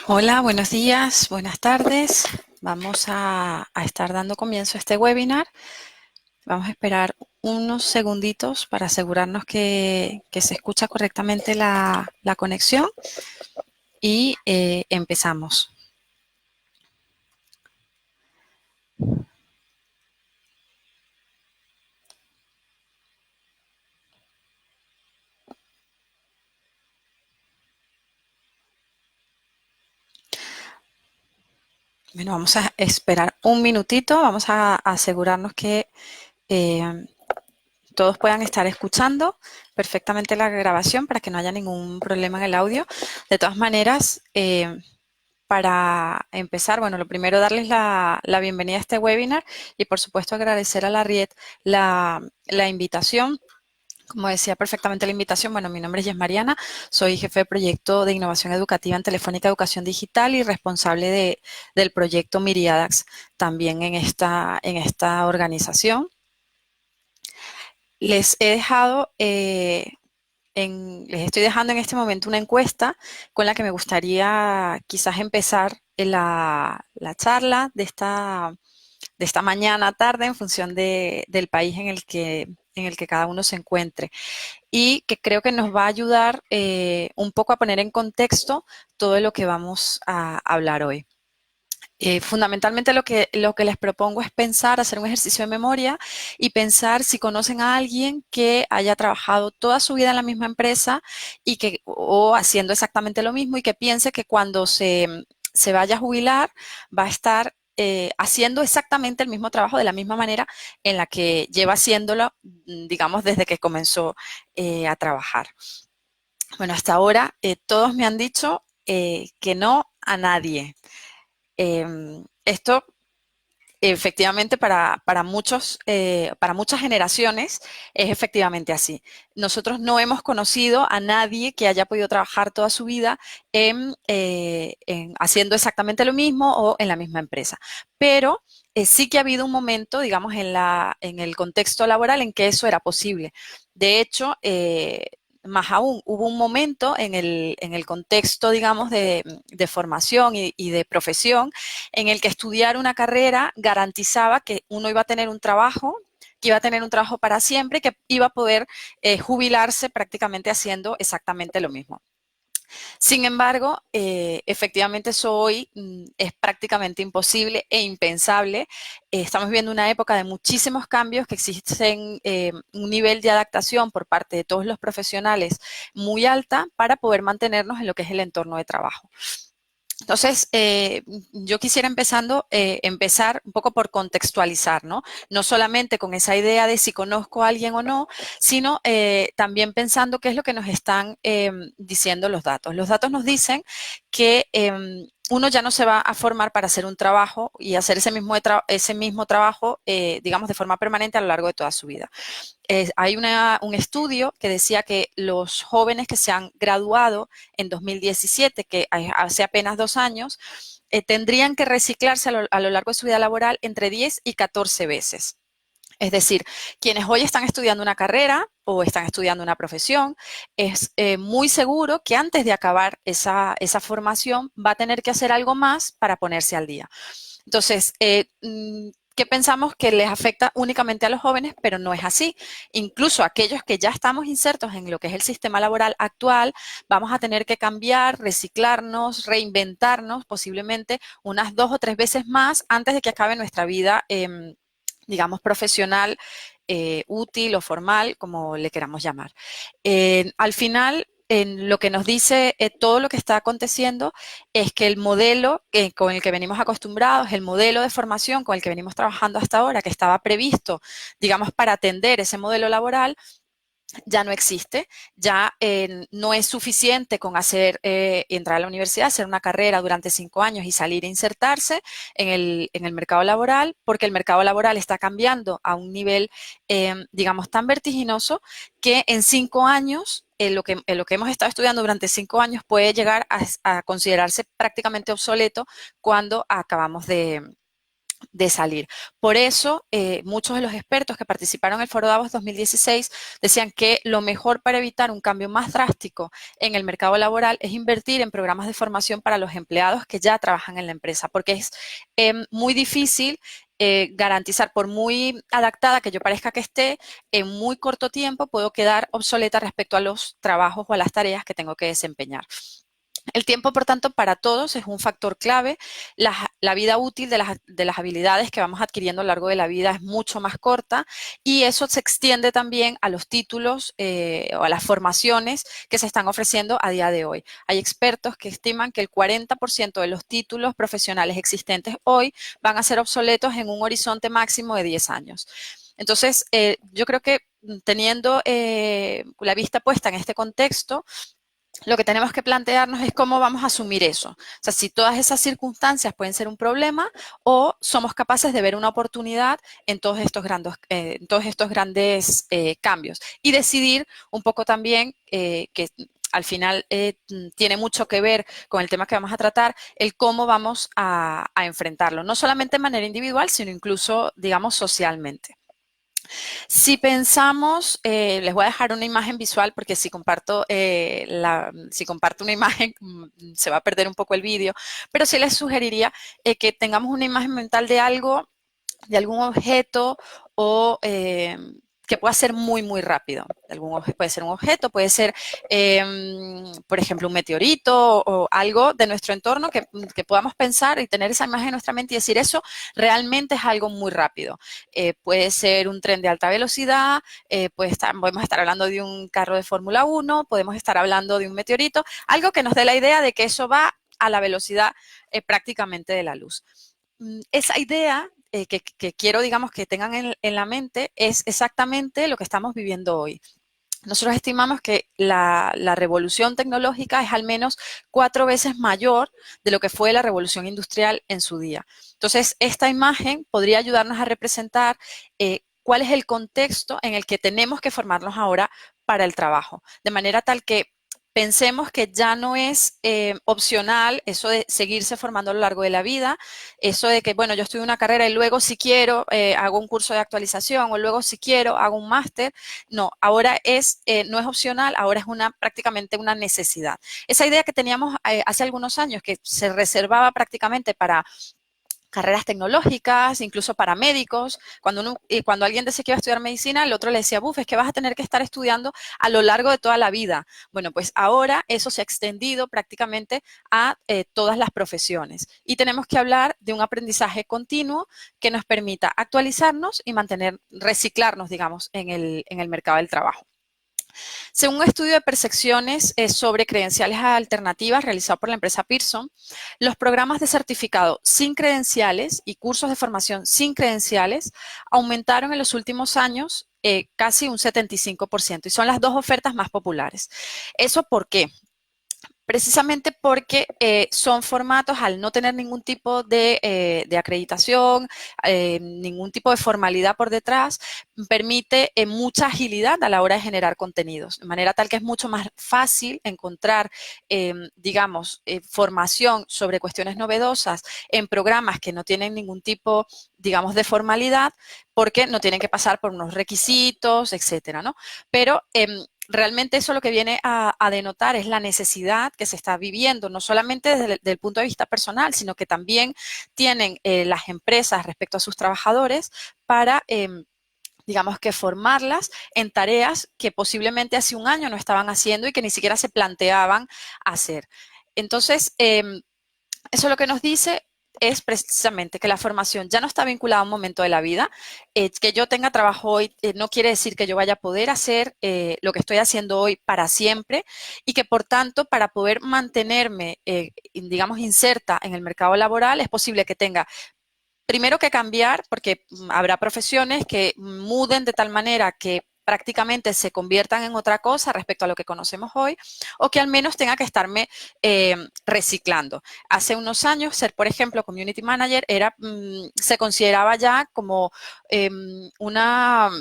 Hola, buenos días, buenas tardes. Vamos a estar dando comienzo a este webinar. Vamos a esperar unos segunditos para asegurarnos que se escucha correctamente la conexión y empezamos. Bueno, vamos a esperar un minutito, vamos a asegurarnos que eh, todos puedan estar escuchando perfectamente la grabación para que no haya ningún problema en el audio. De todas maneras, para empezar, bueno, lo primero darles la bienvenida a este webinar y por supuesto agradecer a la RIET la invitación. Como decía perfectamente la invitación, bueno, mi nombre es Yes Mariana, soy jefe de proyecto de innovación educativa en Telefónica Educación Digital y responsable del proyecto Miriadax también en esta organización. Les he dejado les estoy dejando en este momento una encuesta con la que me gustaría quizás empezar la charla de esta mañana tarde en función del país en el que cada uno se encuentre y que creo que nos va a ayudar un poco a poner en contexto todo lo que vamos a hablar hoy. Fundamentalmente lo que les propongo es pensar, hacer un ejercicio de memoria y pensar si conocen a alguien que haya trabajado toda su vida en la misma empresa y o haciendo exactamente lo mismo y que piense que cuando se vaya a jubilar va a estar haciendo exactamente el mismo trabajo de la misma manera en la que lleva haciéndolo, digamos, desde que comenzó a trabajar. Bueno, hasta ahora todos me han dicho que no a nadie. Esto efectivamente para muchas generaciones es efectivamente así. Nosotros no hemos conocido a nadie que haya podido trabajar toda su vida haciendo exactamente lo mismo o en la misma empresa. Pero sí que ha habido un momento, digamos, en el contexto laboral en que eso era posible. De hecho, más aún, hubo un momento en el contexto, digamos, de formación y de profesión en el que estudiar una carrera garantizaba que uno iba a tener un trabajo, que iba a tener un trabajo para siempre, que iba a poder jubilarse prácticamente haciendo exactamente lo mismo. Sin embargo, efectivamente eso hoy es prácticamente imposible e impensable. Estamos viviendo una época de muchísimos cambios, que existen un nivel de adaptación por parte de todos los profesionales muy alta para poder mantenernos en lo que es el entorno de trabajo. Entonces, yo quisiera empezar un poco por contextualizar, ¿no? No solamente con esa idea de si conozco a alguien o no, sino también pensando qué es lo que nos están diciendo los datos. Los datos nos dicen que uno ya no se va a formar para hacer un trabajo y hacer ese mismo trabajo, digamos, de forma permanente a lo largo de toda su vida. Hay un estudio que decía que los jóvenes que se han graduado en 2017, que hace apenas 2 años, tendrían que reciclarse a lo largo de su vida laboral entre 10 y 14 veces. Es decir, quienes hoy están estudiando una carrera o están estudiando una profesión, es muy seguro que antes de acabar esa formación va a tener que hacer algo más para ponerse al día. Entonces, ¿qué pensamos que les afecta únicamente a los jóvenes? Pero no es así. Incluso aquellos que ya estamos insertos en lo que es el sistema laboral actual, vamos a tener que cambiar, reciclarnos, reinventarnos posiblemente unas 2 o 3 veces más antes de que acabe nuestra vida, digamos, profesional, útil o formal, como le queramos llamar. Al final, en lo que nos dice todo lo que está aconteciendo es que el modelo con el que venimos acostumbrados, el modelo de formación con el que venimos trabajando hasta ahora, que estaba previsto, digamos, para atender ese modelo laboral, ya no existe, ya no es suficiente con entrar a la universidad, hacer una carrera durante 5 años y salir a insertarse en el mercado laboral, porque el mercado laboral está cambiando a un nivel, digamos, tan vertiginoso que en 5 años, lo que hemos estado estudiando durante 5 años puede llegar a considerarse prácticamente obsoleto cuando acabamos de salir. Por eso, muchos de los expertos que participaron en el Foro Davos 2016 decían que lo mejor para evitar un cambio más drástico en el mercado laboral es invertir en programas de formación para los empleados que ya trabajan en la empresa, porque es muy difícil garantizar, por muy adaptada que yo parezca que esté, en muy corto tiempo puedo quedar obsoleta respecto a los trabajos o a las tareas que tengo que desempeñar. El tiempo, por tanto, para todos es un factor clave. La vida útil de las habilidades que vamos adquiriendo a lo largo de la vida es mucho más corta y eso se extiende también a los títulos o a las formaciones que se están ofreciendo a día de hoy. Hay expertos que estiman que el 40% de los títulos profesionales existentes hoy van a ser obsoletos en un horizonte máximo de 10 años. Entonces, yo creo que teniendo la vista puesta en este contexto, lo que tenemos que plantearnos es cómo vamos a asumir eso. O sea, si todas esas circunstancias pueden ser un problema o somos capaces de ver una oportunidad en todos estos grandes cambios y decidir un poco también que al final tiene mucho que ver con el tema que vamos a tratar, el cómo vamos a enfrentarlo, no solamente de manera individual, sino incluso, digamos, socialmente. Si pensamos, les voy a dejar una imagen visual porque si comparto una imagen se va a perder un poco el vídeo, pero sí les sugeriría que tengamos una imagen mental de algo, de algún objeto o que pueda ser muy rápido. Puede ser un objeto, puede ser, por ejemplo, un meteorito o algo de nuestro entorno que podamos pensar y tener esa imagen en nuestra mente y decir eso realmente es algo muy rápido. Puede ser un tren de alta velocidad, podemos estar hablando de un carro de Fórmula 1, podemos estar hablando de un meteorito, algo que nos dé la idea de que eso va a la velocidad prácticamente de la luz. Esa idea que quiero, digamos, que tengan en la mente es exactamente lo que estamos viviendo hoy. Nosotros estimamos que la revolución tecnológica es al menos 4 veces mayor de lo que fue la revolución industrial en su día. Entonces, esta imagen podría ayudarnos a representar cuál es el contexto en el que tenemos que formarnos ahora para el trabajo, de manera tal que pensemos que ya no es opcional eso de seguirse formando a lo largo de la vida, eso de que, bueno, yo estudio una carrera y luego si quiero hago un curso de actualización o luego si quiero hago un máster. No, ahora no es opcional, ahora es prácticamente una necesidad. Esa idea que teníamos hace algunos años que se reservaba prácticamente para carreras tecnológicas, incluso para médicos. Cuando alguien decía que iba a estudiar medicina, el otro le decía, buf, es que vas a tener que estar estudiando a lo largo de toda la vida. Bueno, pues ahora eso se ha extendido prácticamente a todas las profesiones. Y tenemos que hablar de un aprendizaje continuo que nos permita actualizarnos y reciclarnos, digamos, en el mercado del trabajo. Según un estudio de percepciones sobre credenciales alternativas realizado por la empresa Pearson, los programas de certificado sin credenciales y cursos de formación sin credenciales aumentaron en los últimos años casi un 75% y son las dos ofertas más populares. ¿Eso por qué? Precisamente porque son formatos al no tener ningún tipo de acreditación, ningún tipo de formalidad por detrás, permite mucha agilidad a la hora de generar contenidos, de manera tal que es mucho más fácil encontrar, digamos, formación sobre cuestiones novedosas en programas que no tienen ningún tipo, digamos, de formalidad, porque no tienen que pasar por unos requisitos, etcétera, ¿no? Pero realmente eso lo que viene a denotar es la necesidad que se está viviendo, no solamente desde el punto de vista personal, sino que también tienen las empresas respecto a sus trabajadores para, digamos, que formarlas en tareas que posiblemente hace un año no estaban haciendo y que ni siquiera se planteaban hacer. Entonces, eso lo que nos dice es precisamente que la formación ya no está vinculada a un momento de la vida, que yo tenga trabajo hoy no quiere decir que yo vaya a poder hacer lo que estoy haciendo hoy para siempre y que por tanto para poder mantenerme, digamos, inserta en el mercado laboral es posible que tenga primero que cambiar, porque habrá profesiones que muden de tal manera que prácticamente se conviertan en otra cosa respecto a lo que conocemos hoy, o que al menos tenga que estarme reciclando. Hace unos años, ser, por ejemplo, community manager se consideraba ya como una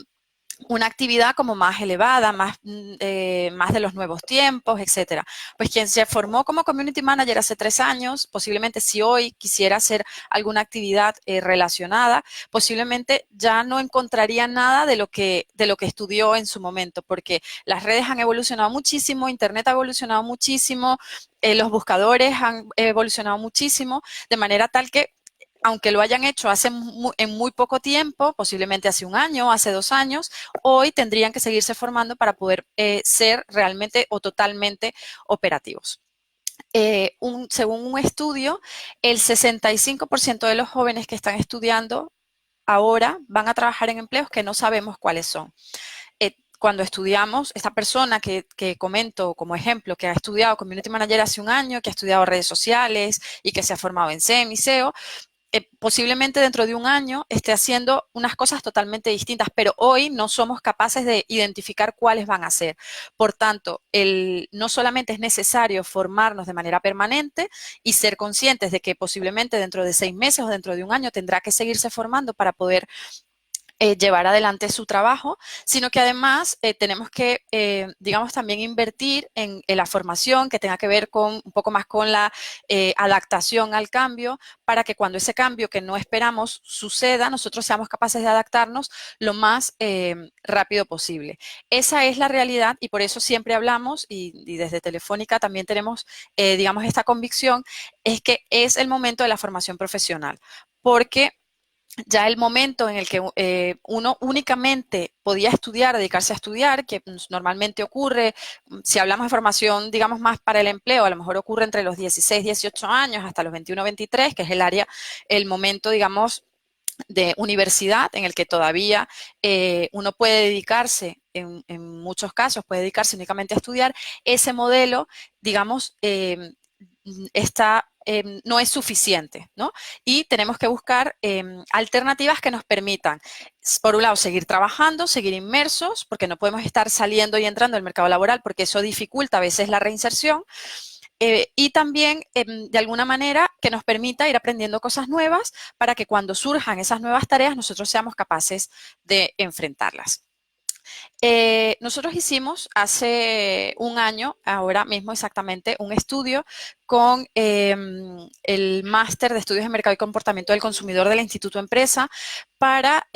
una actividad como más elevada, más de los nuevos tiempos, etcétera. Pues quien se formó como Community Manager hace 3 años, posiblemente si hoy quisiera hacer alguna actividad relacionada, posiblemente ya no encontraría nada de lo que estudió en su momento, porque las redes han evolucionado muchísimo, Internet ha evolucionado muchísimo, los buscadores han evolucionado muchísimo, de manera tal que aunque lo hayan hecho en muy poco tiempo, posiblemente hace 1 año, hace 2 años, hoy tendrían que seguirse formando para poder ser realmente o totalmente operativos. Según un estudio, el 65% de los jóvenes que están estudiando ahora van a trabajar en empleos que no sabemos cuáles son. Cuando estudiamos, esta persona que comento como ejemplo, que ha estudiado Community Manager hace 1 año, que ha estudiado redes sociales y que se ha formado en SEM y SEO, posiblemente dentro de 1 año esté haciendo unas cosas totalmente distintas, pero hoy no somos capaces de identificar cuáles van a ser. Por tanto, no solamente es necesario formarnos de manera permanente y ser conscientes de que posiblemente dentro de 6 meses o dentro de 1 año tendrá que seguirse formando para poder llevar adelante su trabajo, sino que además tenemos que, digamos, también invertir en la formación que tenga que ver un poco más con la adaptación al cambio, para que cuando ese cambio que no esperamos suceda, nosotros seamos capaces de adaptarnos lo más rápido posible. Esa es la realidad y por eso siempre hablamos, y desde Telefónica también tenemos, digamos, esta convicción, es que es el momento de la formación profesional, porque ya el momento en el que uno únicamente podía estudiar, dedicarse a estudiar, que normalmente ocurre, si hablamos de formación, digamos, más para el empleo, a lo mejor ocurre entre los 16, 18 años hasta los 21, 23, que es el momento, digamos, de universidad en el que todavía uno puede dedicarse, en muchos casos, puede dedicarse únicamente a estudiar. Ese modelo, digamos, no es suficiente, ¿no? Y tenemos que buscar alternativas que nos permitan, por un lado, seguir trabajando, seguir inmersos, porque no podemos estar saliendo y entrando al mercado laboral, porque eso dificulta a veces la reinserción, y también, de alguna manera, que nos permita ir aprendiendo cosas nuevas para que cuando surjan esas nuevas tareas nosotros seamos capaces de enfrentarlas. Nosotros hicimos hace 1 año, ahora mismo exactamente, un estudio con el máster de estudios de mercado y comportamiento del consumidor del Instituto Empresa para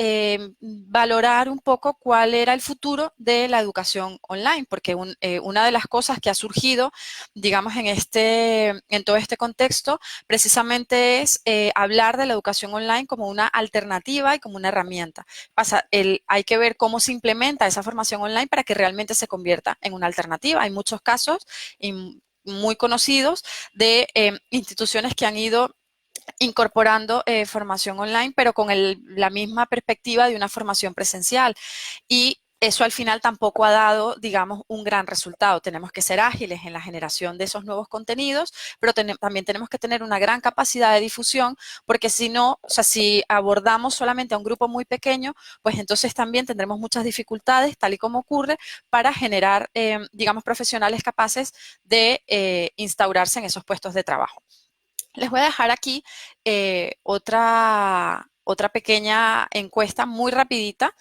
valorar un poco cuál era el futuro de la educación online, porque una de las cosas que ha surgido, digamos, en todo este contexto, precisamente es hablar de la educación online como una alternativa y como una herramienta. Hay que ver cómo se implementa esa formación online para que realmente se convierta en una alternativa. Hay muchos casos muy conocidos de instituciones que han ido incorporando formación online, pero con la misma perspectiva de una formación presencial. Y eso al final tampoco ha dado, digamos, un gran resultado. Tenemos que ser ágiles en la generación de esos nuevos contenidos, pero también tenemos que tener una gran capacidad de difusión, porque si no, o sea, si abordamos solamente a un grupo muy pequeño, pues entonces también tendremos muchas dificultades, tal y como ocurre, para generar, digamos, profesionales capaces de instaurarse en esos puestos de trabajo. Les voy a dejar aquí otra pequeña encuesta muy rapidita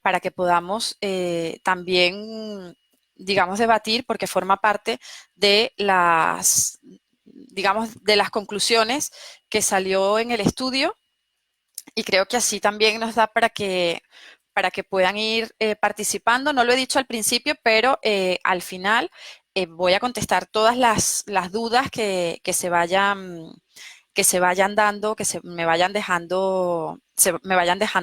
para que podamos también, digamos, debatir, porque forma parte de digamos, de las conclusiones que salió en el estudio, y creo que así también nos da para que puedan ir participando. No lo he dicho al principio, pero al final voy a contestar todas las dudas que se vayan dando, me vayan dejando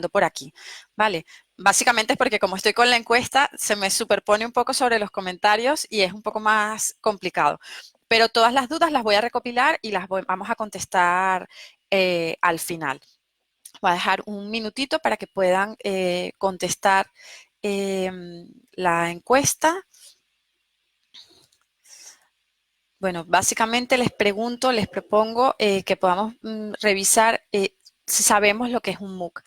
por aquí, ¿vale? Básicamente es porque como estoy con la encuesta, se me superpone un poco sobre los comentarios y es un poco más complicado. Pero todas las dudas las voy a recopilar y vamos a contestar al final. Voy a dejar un minutito para que puedan contestar la encuesta. Bueno, básicamente les propongo que podamos revisar si sabemos lo que es un MOOC.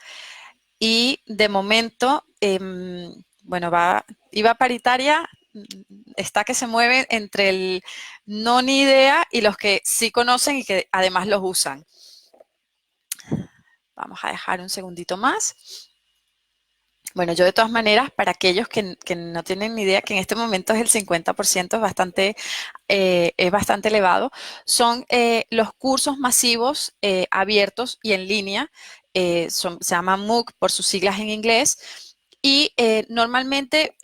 Y de momento, bueno, IVA paritaria está que se mueve entre el no ni idea y los que sí conocen y que además los usan. Vamos a dejar un segundito más. Bueno, yo de todas maneras, para aquellos que no tienen ni idea, que en este momento es el 50%, es bastante elevado, son los cursos masivos abiertos y en línea, se llaman MOOC por sus siglas en inglés, y normalmente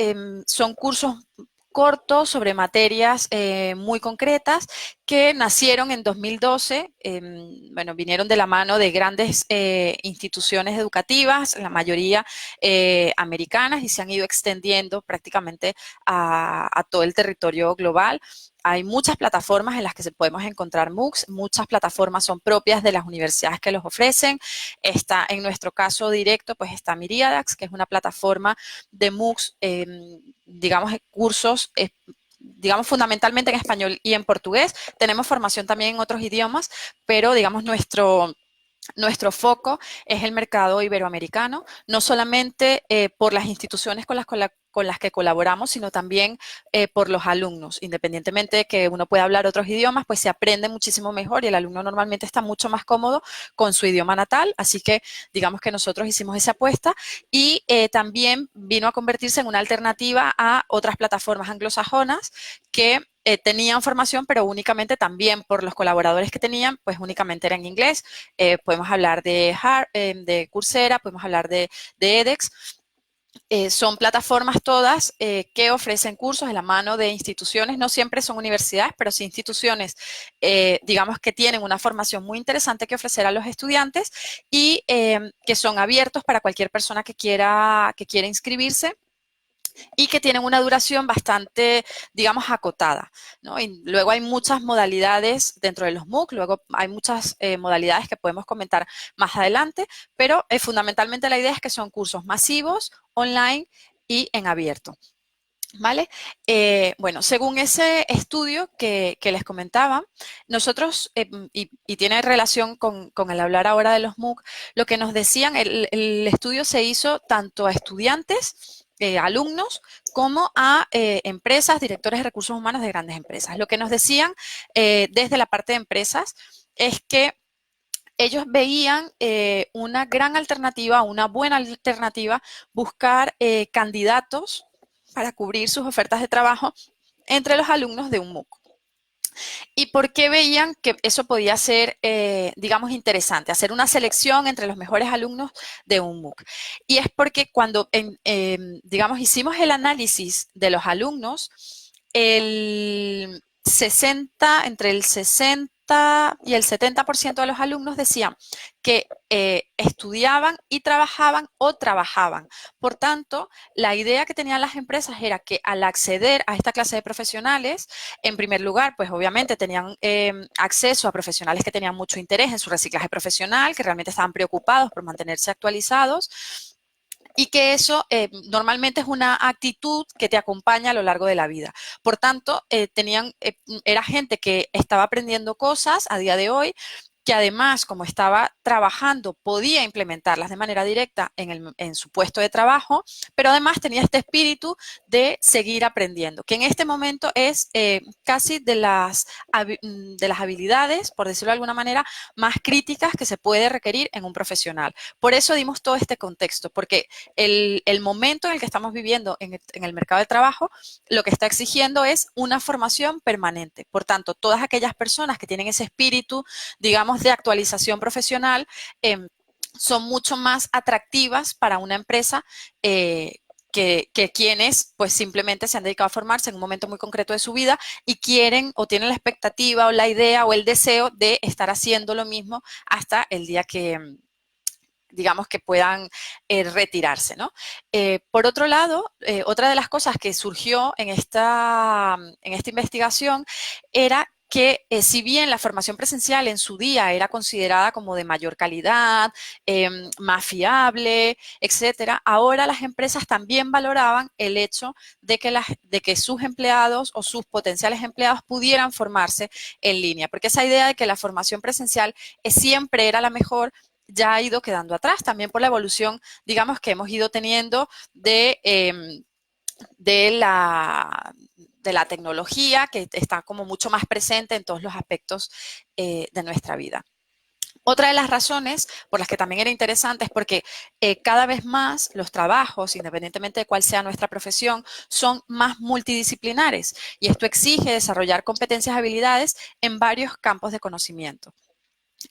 son cursos cortos sobre materias muy concretas que nacieron en 2012, bueno, vinieron de la mano de grandes instituciones educativas, la mayoría americanas, y se han ido extendiendo prácticamente a todo el territorio global. Hay muchas plataformas en las que se podemos encontrar MOOCs, muchas plataformas son propias de las universidades que los ofrecen. Está, en nuestro caso directo, pues está Miriadax, que es una plataforma de MOOCs, digamos, cursos, digamos, fundamentalmente en español y en portugués. Tenemos formación también en otros idiomas, pero, digamos, nuestro foco es el mercado iberoamericano, no solamente por las instituciones con las que colaboramos, sino también por los alumnos. Independientemente de que uno pueda hablar otros idiomas, pues se aprende muchísimo mejor y el alumno normalmente está mucho más cómodo con su idioma natal. Así que digamos que nosotros hicimos esa apuesta y también vino a convertirse en una alternativa a otras plataformas anglosajonas que tenían formación, pero únicamente también por los colaboradores que tenían, pues únicamente era en inglés. Podemos hablar de Coursera, podemos hablar de edX. Son plataformas todas que ofrecen cursos de la mano de instituciones, no siempre son universidades, pero sí instituciones, digamos, que tienen una formación muy interesante que ofrecer a los estudiantes y que son abiertos para cualquier persona que quiera inscribirse y que tienen una duración bastante, digamos, acotada, ¿no? Y luego hay muchas modalidades dentro de los MOOC, luego hay muchas modalidades que podemos comentar más adelante, pero fundamentalmente la idea es que son cursos masivos, online y en abierto. ¿Vale? Bueno, según ese estudio que les comentaba, nosotros, y tiene relación con el hablar ahora de los MOOC, lo que nos decían, el estudio se hizo tanto a estudiantes, alumnos, como a empresas, directores de recursos humanos de grandes empresas. Lo que nos decían desde la parte de empresas es que ellos veían una gran alternativa, una buena alternativa, buscar candidatos para cubrir sus ofertas de trabajo entre los alumnos de un MOOC. ¿Y por qué veían que eso podía ser, digamos, interesante? Hacer una selección entre los mejores alumnos de un MOOC. Y es porque cuando, digamos, hicimos el análisis de los alumnos, entre el 60 y el 70% de los alumnos decían que estudiaban y trabajaban o trabajaban. Por tanto, la idea que tenían las empresas era que al acceder a esta clase de profesionales, en primer lugar, pues obviamente tenían acceso a profesionales que tenían mucho interés en su reciclaje profesional, que realmente estaban preocupados por mantenerse actualizados, y que eso normalmente es una actitud que te acompaña a lo largo de la vida. Por tanto, era gente que estaba aprendiendo cosas a día de hoy, que además, como estaba trabajando, podía implementarlas de manera directa en su puesto de trabajo, pero además tenía este espíritu de seguir aprendiendo, que en este momento es casi de las habilidades, por decirlo de alguna manera, más críticas que se puede requerir en un profesional. Por eso dimos todo este contexto, porque el momento en el que estamos viviendo en el mercado de trabajo, lo que está exigiendo es una formación permanente. Por tanto, todas aquellas personas que tienen ese espíritu, digamos, de actualización profesional, son mucho más atractivas para una empresa que quienes pues simplemente se han dedicado a formarse en un momento muy concreto de su vida y quieren o tienen la expectativa o la idea o el deseo de estar haciendo lo mismo hasta el día que, digamos, que puedan retirarse, ¿no? Por otro lado, otra de las cosas que surgió en esta investigación era que si bien la formación presencial en su día era considerada como de mayor calidad, más fiable, etcétera, ahora las empresas también valoraban el hecho de que sus empleados o sus potenciales empleados pudieran formarse en línea, porque esa idea de que la formación presencial siempre era la mejor ya ha ido quedando atrás, también por la evolución, digamos, que hemos ido teniendo de la tecnología, que está como mucho más presente en todos los aspectos de nuestra vida. Otra de las razones por las que también era interesante es porque cada vez más los trabajos, independientemente de cuál sea nuestra profesión, son más multidisciplinares y esto exige desarrollar competencias y habilidades en varios campos de conocimiento.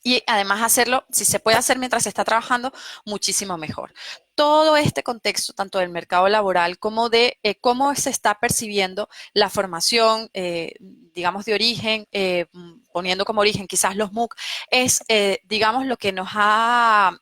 Y además hacerlo, si se puede hacer mientras se está trabajando, muchísimo mejor. Todo este contexto, tanto del mercado laboral como de cómo se está percibiendo la formación, digamos, de origen, poniendo como origen quizás los MOOC, es, digamos, lo que nos da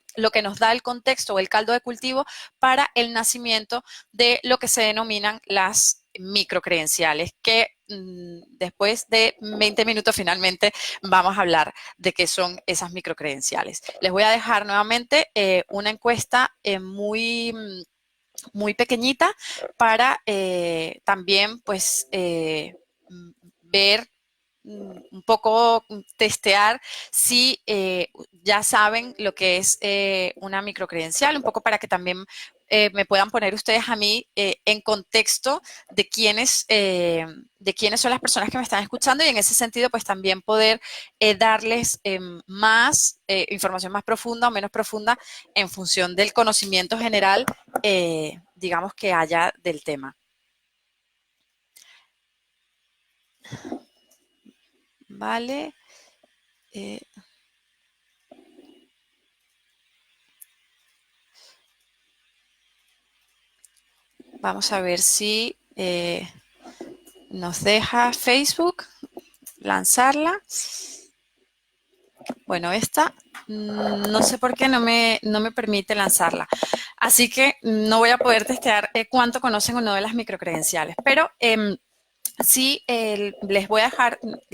el contexto o el caldo de cultivo para el nacimiento de lo que se denominan las microcredenciales, que después de 20 minutos finalmente vamos a hablar de qué son esas microcredenciales. Les voy a dejar nuevamente una encuesta muy pequeñita para también pues ver un poco testear si ya saben lo que es una microcredencial, un poco para que también me puedan poner ustedes a mí en contexto de quiénes son las personas que me están escuchando y en ese sentido pues también poder darles más información más profunda o menos profunda en función del conocimiento general, digamos, que haya del tema. Vale. Eh, Vamos a ver si nos deja Facebook lanzarla. Bueno, esta no sé por qué no me permite lanzarla. Así que no voy a poder testear cuánto conocen o no de las microcredenciales. Pero sí, les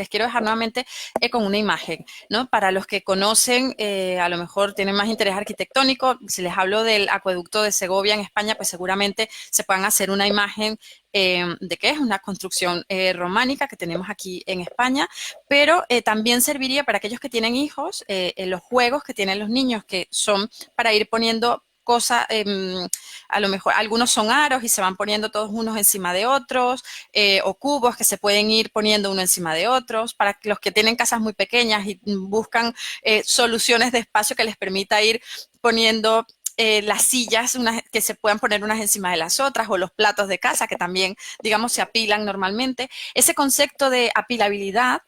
quiero dejar nuevamente con una imagen, ¿no? Para los que conocen, a lo mejor tienen más interés arquitectónico, si les hablo del acueducto de Segovia en España, pues seguramente se puedan hacer una imagen de qué es una construcción románica que tenemos aquí en España, pero también serviría para aquellos que tienen hijos, en los juegos que tienen los niños, que son para ir poniendo cosas, a lo mejor algunos son aros y se van poniendo todos unos encima de otros, o cubos que se pueden ir poniendo uno encima de otros, para los que tienen casas muy pequeñas y buscan soluciones de espacio que les permita ir poniendo las sillas que se puedan poner unas encima de las otras o los platos de casa que también, digamos, se apilan normalmente. Ese concepto de apilabilidad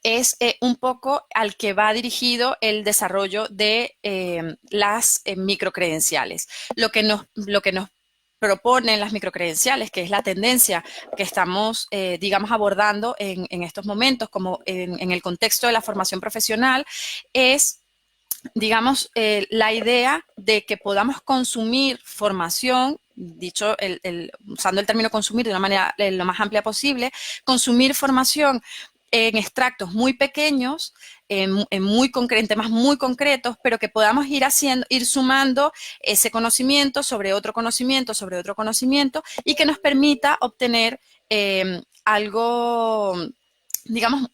es un poco al que va dirigido el desarrollo de las microcredenciales. Lo que nos proponen las microcredenciales, que es la tendencia que estamos, digamos, abordando en estos momentos, como en el contexto de la formación profesional, es digamos, la idea de que podamos consumir formación, dicho usando el término consumir de una manera lo más amplia posible, consumir formación en extractos muy pequeños, en temas muy concretos, pero que podamos ir sumando ese conocimiento sobre otro conocimiento y que nos permita obtener algo, digamos,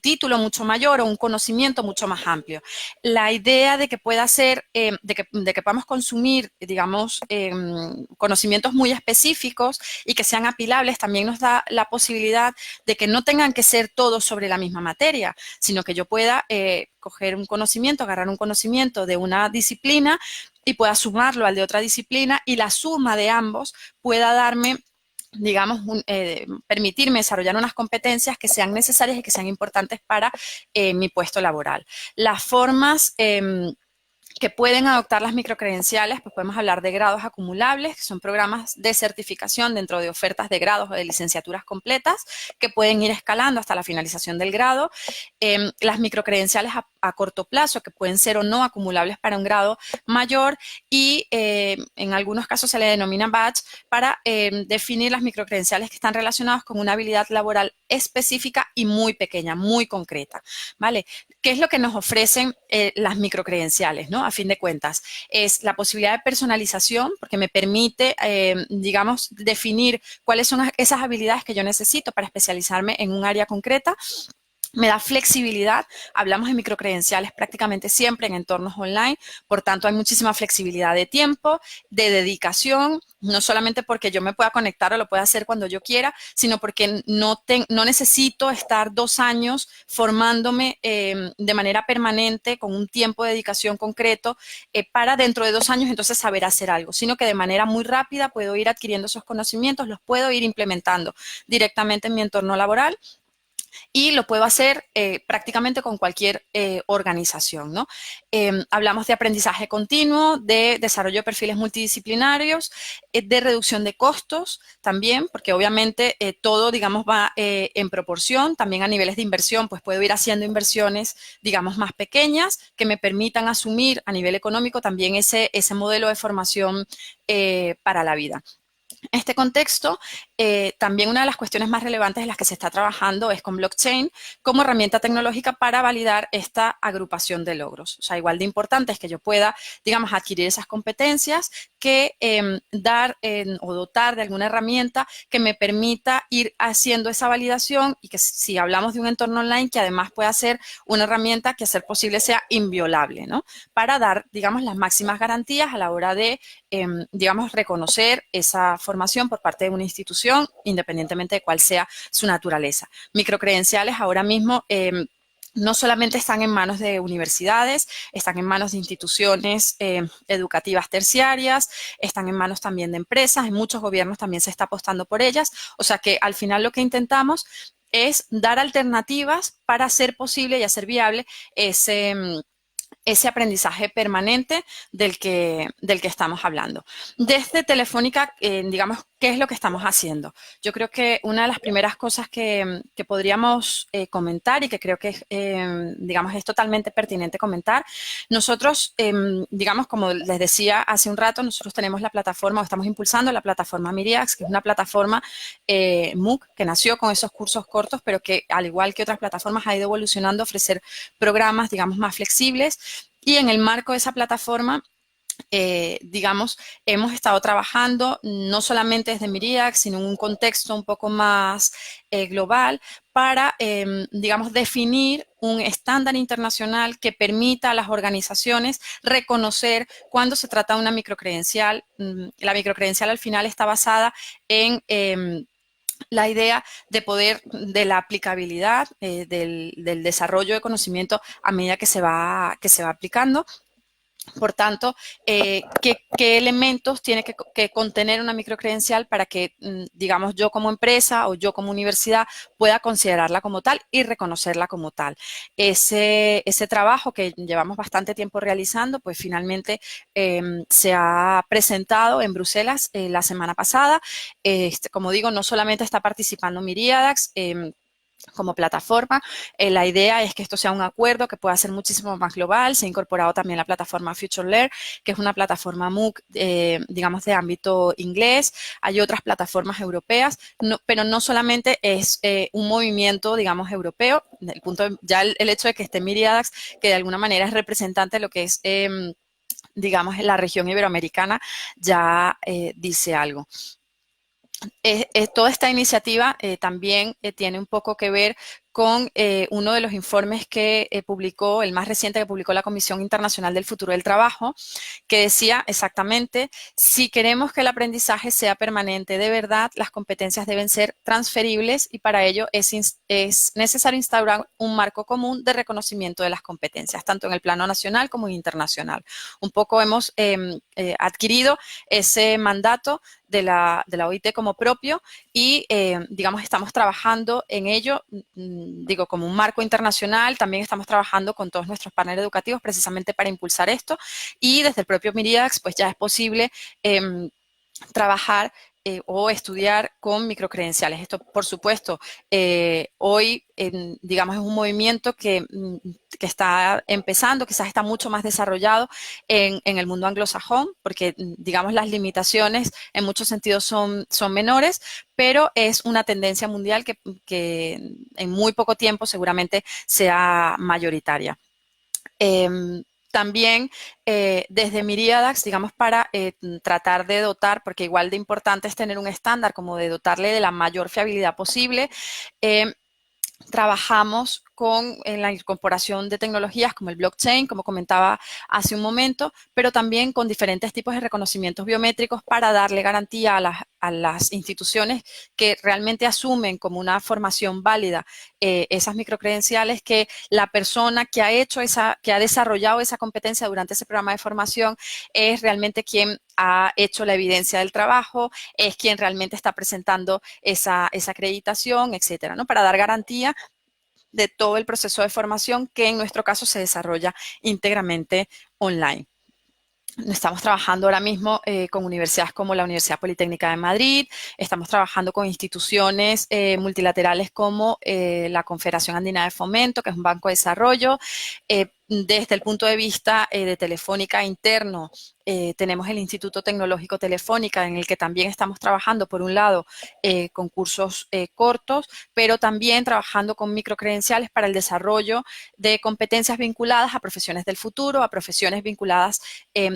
título mucho mayor o un conocimiento mucho más amplio. La idea de que pueda ser, de que podamos consumir, digamos, conocimientos muy específicos y que sean apilables, también nos da la posibilidad de que no tengan que ser todos sobre la misma materia, sino que yo pueda coger un conocimiento, agarrar un conocimiento de una disciplina y pueda sumarlo al de otra disciplina y la suma de ambos pueda darme digamos, permitirme desarrollar unas competencias que sean necesarias y que sean importantes para mi puesto laboral. Las formas que pueden adoptar las microcredenciales, pues podemos hablar de grados acumulables, que son programas de certificación dentro de ofertas de grados o de licenciaturas completas, que pueden ir escalando hasta la finalización del grado. Las microcredenciales a corto plazo, que pueden ser o no acumulables para un grado mayor, y en algunos casos se le denomina badge para definir las microcredenciales que están relacionadas con una habilidad laboral específica y muy pequeña, muy concreta, ¿vale? ¿Qué es lo que nos ofrecen las microcredenciales, ¿no? A fin de cuentas, es la posibilidad de personalización, porque me permite, digamos, definir cuáles son esas habilidades que yo necesito para especializarme en un área concreta. Me da flexibilidad, hablamos de microcredenciales prácticamente siempre en entornos online, por tanto hay muchísima flexibilidad de tiempo, de dedicación, no solamente porque yo me pueda conectar o lo pueda hacer cuando yo quiera, sino porque no necesito estar 2 años formándome de manera permanente con un tiempo de dedicación concreto para dentro de 2 años entonces saber hacer algo, sino que de manera muy rápida puedo ir adquiriendo esos conocimientos, los puedo ir implementando directamente en mi entorno laboral y lo puedo hacer prácticamente con cualquier organización, ¿no? Hablamos de aprendizaje continuo, de desarrollo de perfiles multidisciplinarios, de reducción de costos también, porque obviamente todo, digamos, va en proporción. También a niveles de inversión, pues puedo ir haciendo inversiones, digamos, más pequeñas que me permitan asumir a nivel económico también ese modelo de formación para la vida. En este contexto, también una de las cuestiones más relevantes en las que se está trabajando es con blockchain como herramienta tecnológica para validar esta agrupación de logros. O sea, igual de importante es que yo pueda, digamos, adquirir esas competencias que dar o dotar de alguna herramienta que me permita ir haciendo esa validación y que si hablamos de un entorno online, que además pueda ser una herramienta que a ser posible sea inviolable, ¿no? Para dar, digamos, las máximas garantías a la hora de digamos, reconocer esa formación por parte de una institución, independientemente de cuál sea su naturaleza. Microcredenciales ahora mismo no solamente están en manos de universidades, están en manos de instituciones educativas terciarias, están en manos también de empresas, en muchos gobiernos también se está apostando por ellas, o sea que al final lo que intentamos es dar alternativas para hacer posible y hacer viable ese aprendizaje permanente del que estamos hablando. Desde Telefónica, digamos, ¿qué es lo que estamos haciendo? Yo creo que una de las primeras cosas que podríamos comentar y que creo que, digamos, es totalmente pertinente comentar, nosotros, digamos, como les decía hace un rato, nosotros tenemos la plataforma, o estamos impulsando la plataforma Miriax, que es una plataforma MOOC que nació con esos cursos cortos, pero que, al igual que otras plataformas, ha ido evolucionando a ofrecer programas, digamos, más flexibles. Y en el marco de esa plataforma, digamos, hemos estado trabajando no solamente desde Miriax, sino en un contexto un poco más global para, digamos, definir un estándar internacional que permita a las organizaciones reconocer cuando se trata de una microcredencial. La microcredencial al final está basada en la idea de la aplicabilidad, del desarrollo de conocimiento a medida que se va aplicando. Por tanto, ¿qué elementos tiene que contener una microcredencial para que, digamos, yo como empresa o yo como universidad pueda considerarla como tal y reconocerla como tal? Ese trabajo que llevamos bastante tiempo realizando, pues finalmente se ha presentado en Bruselas la semana pasada. Como digo, no solamente está participando Miriadax, como plataforma. La idea es que esto sea un acuerdo que pueda ser muchísimo más global. Se ha incorporado también la plataforma FutureLearn, que es una plataforma MOOC, digamos, de ámbito inglés. Hay otras plataformas europeas, pero no solamente es un movimiento, digamos, europeo. Ya el hecho de que esté Miriadax, que de alguna manera es representante de lo que es digamos, la región iberoamericana, ya dice algo. Toda esta iniciativa también tiene un poco que ver con uno de los informes que publicó, el más reciente que publicó la Comisión Internacional del Futuro del Trabajo, que decía exactamente, si queremos que el aprendizaje sea permanente de verdad, las competencias deben ser transferibles y para ello es necesario instaurar un marco común de reconocimiento de las competencias, tanto en el plano nacional como internacional. Un poco hemos adquirido ese mandato de la OIT como propio y, digamos, estamos trabajando en ello, digo, como un marco internacional. También estamos trabajando con todos nuestros partners educativos precisamente para impulsar esto y desde el propio Miriax, pues ya es posible trabajar o estudiar con microcredenciales. Esto, por supuesto, hoy, digamos, es un movimiento que está empezando, quizás está mucho más desarrollado en el mundo anglosajón, porque, digamos, las limitaciones en muchos sentidos son menores, pero es una tendencia mundial que en muy poco tiempo seguramente sea mayoritaria. También desde Miriadax, digamos, para tratar de dotar, porque igual de importante es tener un estándar como de dotarle de la mayor fiabilidad posible, trabajamos en la incorporación de tecnologías como el blockchain, como comentaba hace un momento, pero también con diferentes tipos de reconocimientos biométricos para darle garantía a las instituciones que realmente asumen como una formación válida esas microcredenciales, que la persona que ha hecho que ha desarrollado esa competencia durante ese programa de formación es realmente quien ha hecho la evidencia del trabajo, es quien realmente está presentando esa acreditación, etcétera, ¿no? Para dar garantía de todo el proceso de formación que en nuestro caso se desarrolla íntegramente online. Estamos trabajando ahora mismo con universidades como la Universidad Politécnica de Madrid, estamos trabajando con instituciones multilaterales como la Confederación Andina de Fomento, que es un banco de desarrollo. Desde el punto de vista de Telefónica interno, tenemos el Instituto Tecnológico Telefónica, en el que también estamos trabajando, por un lado, con cursos cortos, pero también trabajando con microcredenciales para el desarrollo de competencias vinculadas a profesiones del futuro, a profesiones vinculadas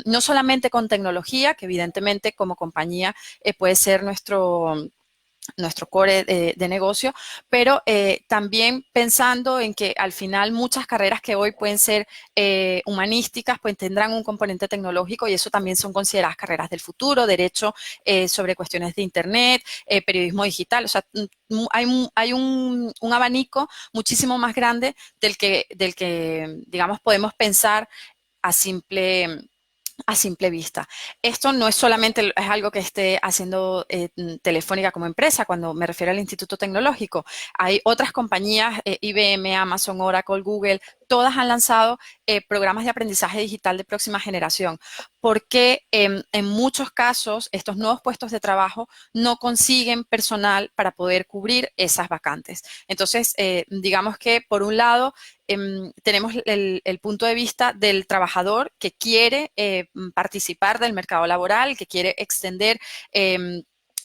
no solamente con tecnología, que evidentemente como compañía puede ser nuestro core de negocio, pero también pensando en que al final muchas carreras que hoy pueden ser humanísticas, pues tendrán un componente tecnológico y eso también son consideradas carreras del futuro, derecho sobre cuestiones de Internet, periodismo digital, o sea, hay un abanico muchísimo más grande del que digamos, podemos pensar a simple vista. Esto no es solamente es algo que esté haciendo Telefónica como empresa, cuando me refiero al Instituto Tecnológico. Hay otras compañías, IBM, Amazon, Oracle, Google, todas han lanzado programas de aprendizaje digital de próxima generación, porque en muchos casos estos nuevos puestos de trabajo no consiguen personal para poder cubrir esas vacantes. Entonces, digamos que por un lado, tenemos el punto de vista del trabajador que quiere participar del mercado laboral, que quiere extender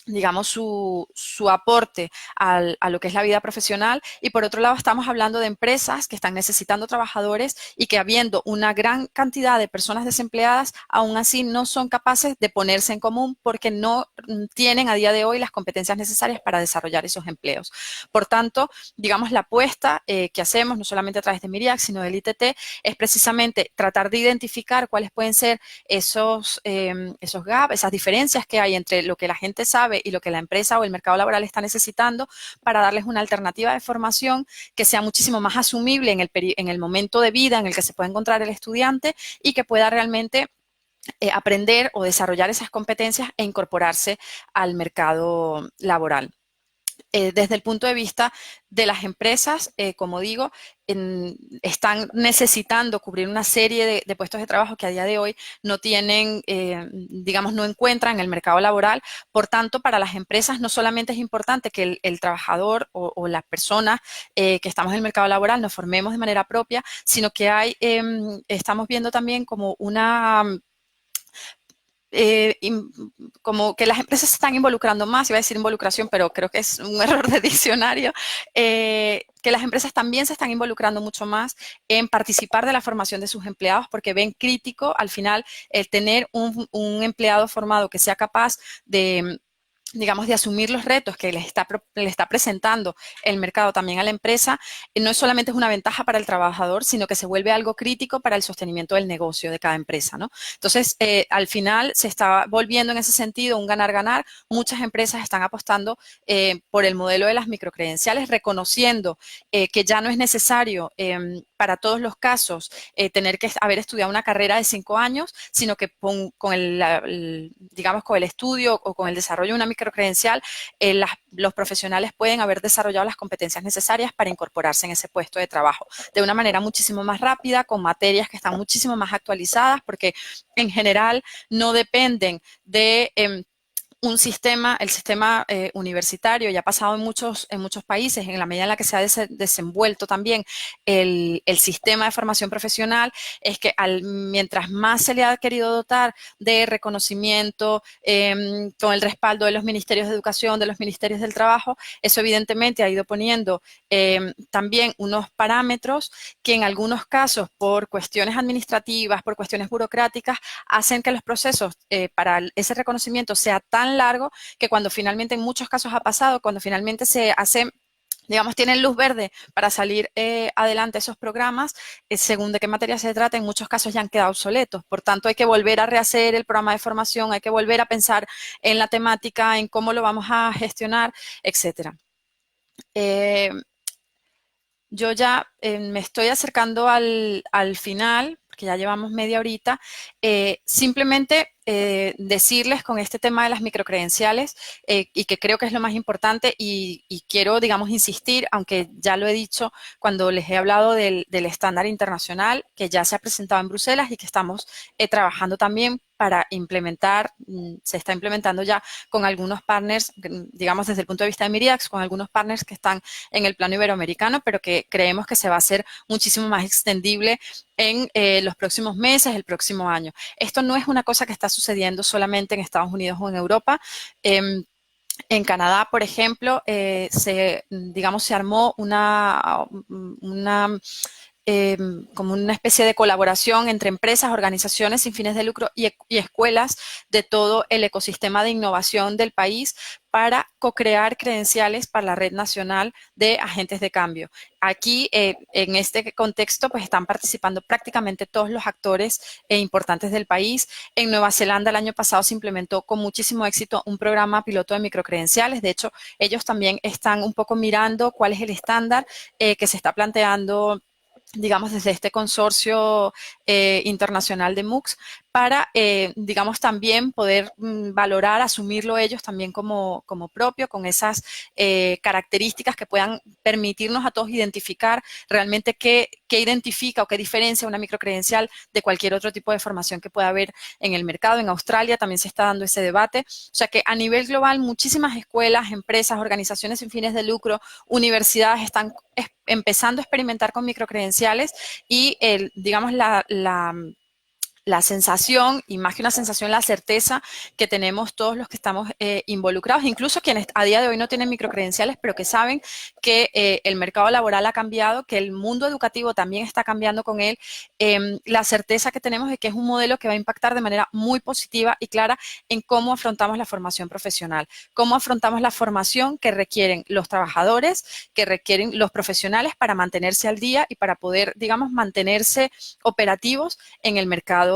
digamos, su aporte a lo que es la vida profesional. Y por otro lado, estamos hablando de empresas que están necesitando trabajadores y que habiendo una gran cantidad de personas desempleadas, aún así no son capaces de ponerse en común porque no tienen a día de hoy las competencias necesarias para desarrollar esos empleos. Por tanto, digamos, la apuesta que hacemos, no solamente a través de Miriac, sino del ITT, es precisamente tratar de identificar cuáles pueden ser esos gaps, esas diferencias que hay entre lo que la gente sabe y lo que la empresa o el mercado laboral está necesitando, para darles una alternativa de formación que sea muchísimo más asumible en el momento de vida en el que se puede encontrar el estudiante y que pueda realmente aprender o desarrollar esas competencias e incorporarse al mercado laboral. Desde el punto de vista de las empresas, como digo, están necesitando cubrir una serie de puestos de trabajo que a día de hoy no tienen, digamos, no encuentran en el mercado laboral. Por tanto, para las empresas no solamente es importante que el trabajador o las personas que estamos en el mercado laboral nos formemos de manera propia, sino que estamos viendo también como eh, como que las empresas se están involucrando más, iba a decir involucración, pero creo que es un error de diccionario, que las empresas también se están involucrando mucho más en participar de la formación de sus empleados, porque ven crítico al final el tener un empleado formado que sea capaz de, digamos, de asumir los retos que le está presentando el mercado también a la empresa. No solamente es una ventaja para el trabajador, sino que se vuelve algo crítico para el sostenimiento del negocio de cada empresa, ¿no? Entonces, al final se está volviendo en ese sentido un ganar-ganar. Muchas empresas están apostando por el modelo de las microcredenciales, reconociendo que ya no es necesario para todos los casos tener que haber estudiado una carrera de 5 años, sino que con digamos, con el estudio o con el desarrollo de una microcredencial, los profesionales pueden haber desarrollado las competencias necesarias para incorporarse en ese puesto de trabajo de una manera muchísimo más rápida, con materias que están muchísimo más actualizadas, porque en general no dependen de un sistema, el sistema universitario ya ha pasado en muchos países, en la medida en la que se ha desenvuelto también el sistema de formación profesional, es que mientras más se le ha querido dotar de reconocimiento con el respaldo de los ministerios de educación, de los ministerios del trabajo, eso evidentemente ha ido poniendo también unos parámetros que en algunos casos, por cuestiones administrativas, por cuestiones burocráticas, hacen que los procesos para ese reconocimiento sea tan largo que cuando finalmente, en muchos casos ha pasado, cuando finalmente se hace, digamos, tienen luz verde para salir adelante esos programas, según de qué materia se trata, en muchos casos ya han quedado obsoletos. Por tanto, hay que volver a rehacer el programa de formación, hay que volver a pensar en la temática, en cómo lo vamos a gestionar, etcétera. Yo ya me estoy acercando al final, porque ya llevamos media horita. Simplemente decirles con este tema de las microcredenciales, y que creo que es lo más importante, y quiero, digamos, insistir, aunque ya lo he dicho cuando les he hablado del estándar internacional que ya se ha presentado en Bruselas y que estamos trabajando también para implementar. Se está implementando ya con algunos partners, digamos, desde el punto de vista de Miridax, con algunos partners que están en el plano iberoamericano, pero que creemos que se va a hacer muchísimo más extendible en los próximos meses, el próximo año. Esto no es una cosa que está sucediendo solamente en Estados Unidos o en Europa. En Canadá, por ejemplo, digamos, se armó como una especie de colaboración entre empresas, organizaciones sin fines de lucro y escuelas de todo el ecosistema de innovación del país para co-crear credenciales para la red nacional de agentes de cambio. Aquí, en este contexto, pues están participando prácticamente todos los actores importantes del país. En Nueva Zelanda el año pasado se implementó con muchísimo éxito un programa piloto de microcredenciales. De hecho, ellos también están un poco mirando cuál es el estándar que se está planteando, digamos, desde este consorcio internacional de MOOCs, para, digamos, también poder valorar, asumirlo ellos también como propio, con esas características que puedan permitirnos a todos identificar realmente qué identifica o qué diferencia una microcredencial de cualquier otro tipo de formación que pueda haber en el mercado. En Australia también se está dando ese debate. O sea que a nivel global muchísimas escuelas, empresas, organizaciones sin fines de lucro, universidades están empezando a experimentar con microcredenciales, y digamos la sensación, y más que una sensación, la certeza que tenemos todos los que estamos involucrados, incluso quienes a día de hoy no tienen microcredenciales, pero que saben que el mercado laboral ha cambiado, que el mundo educativo también está cambiando con él. La certeza que tenemos de que es un modelo que va a impactar de manera muy positiva y clara en cómo afrontamos la formación profesional, cómo afrontamos la formación que requieren los trabajadores, que requieren los profesionales para mantenerse al día y para poder, digamos, mantenerse operativos en el mercado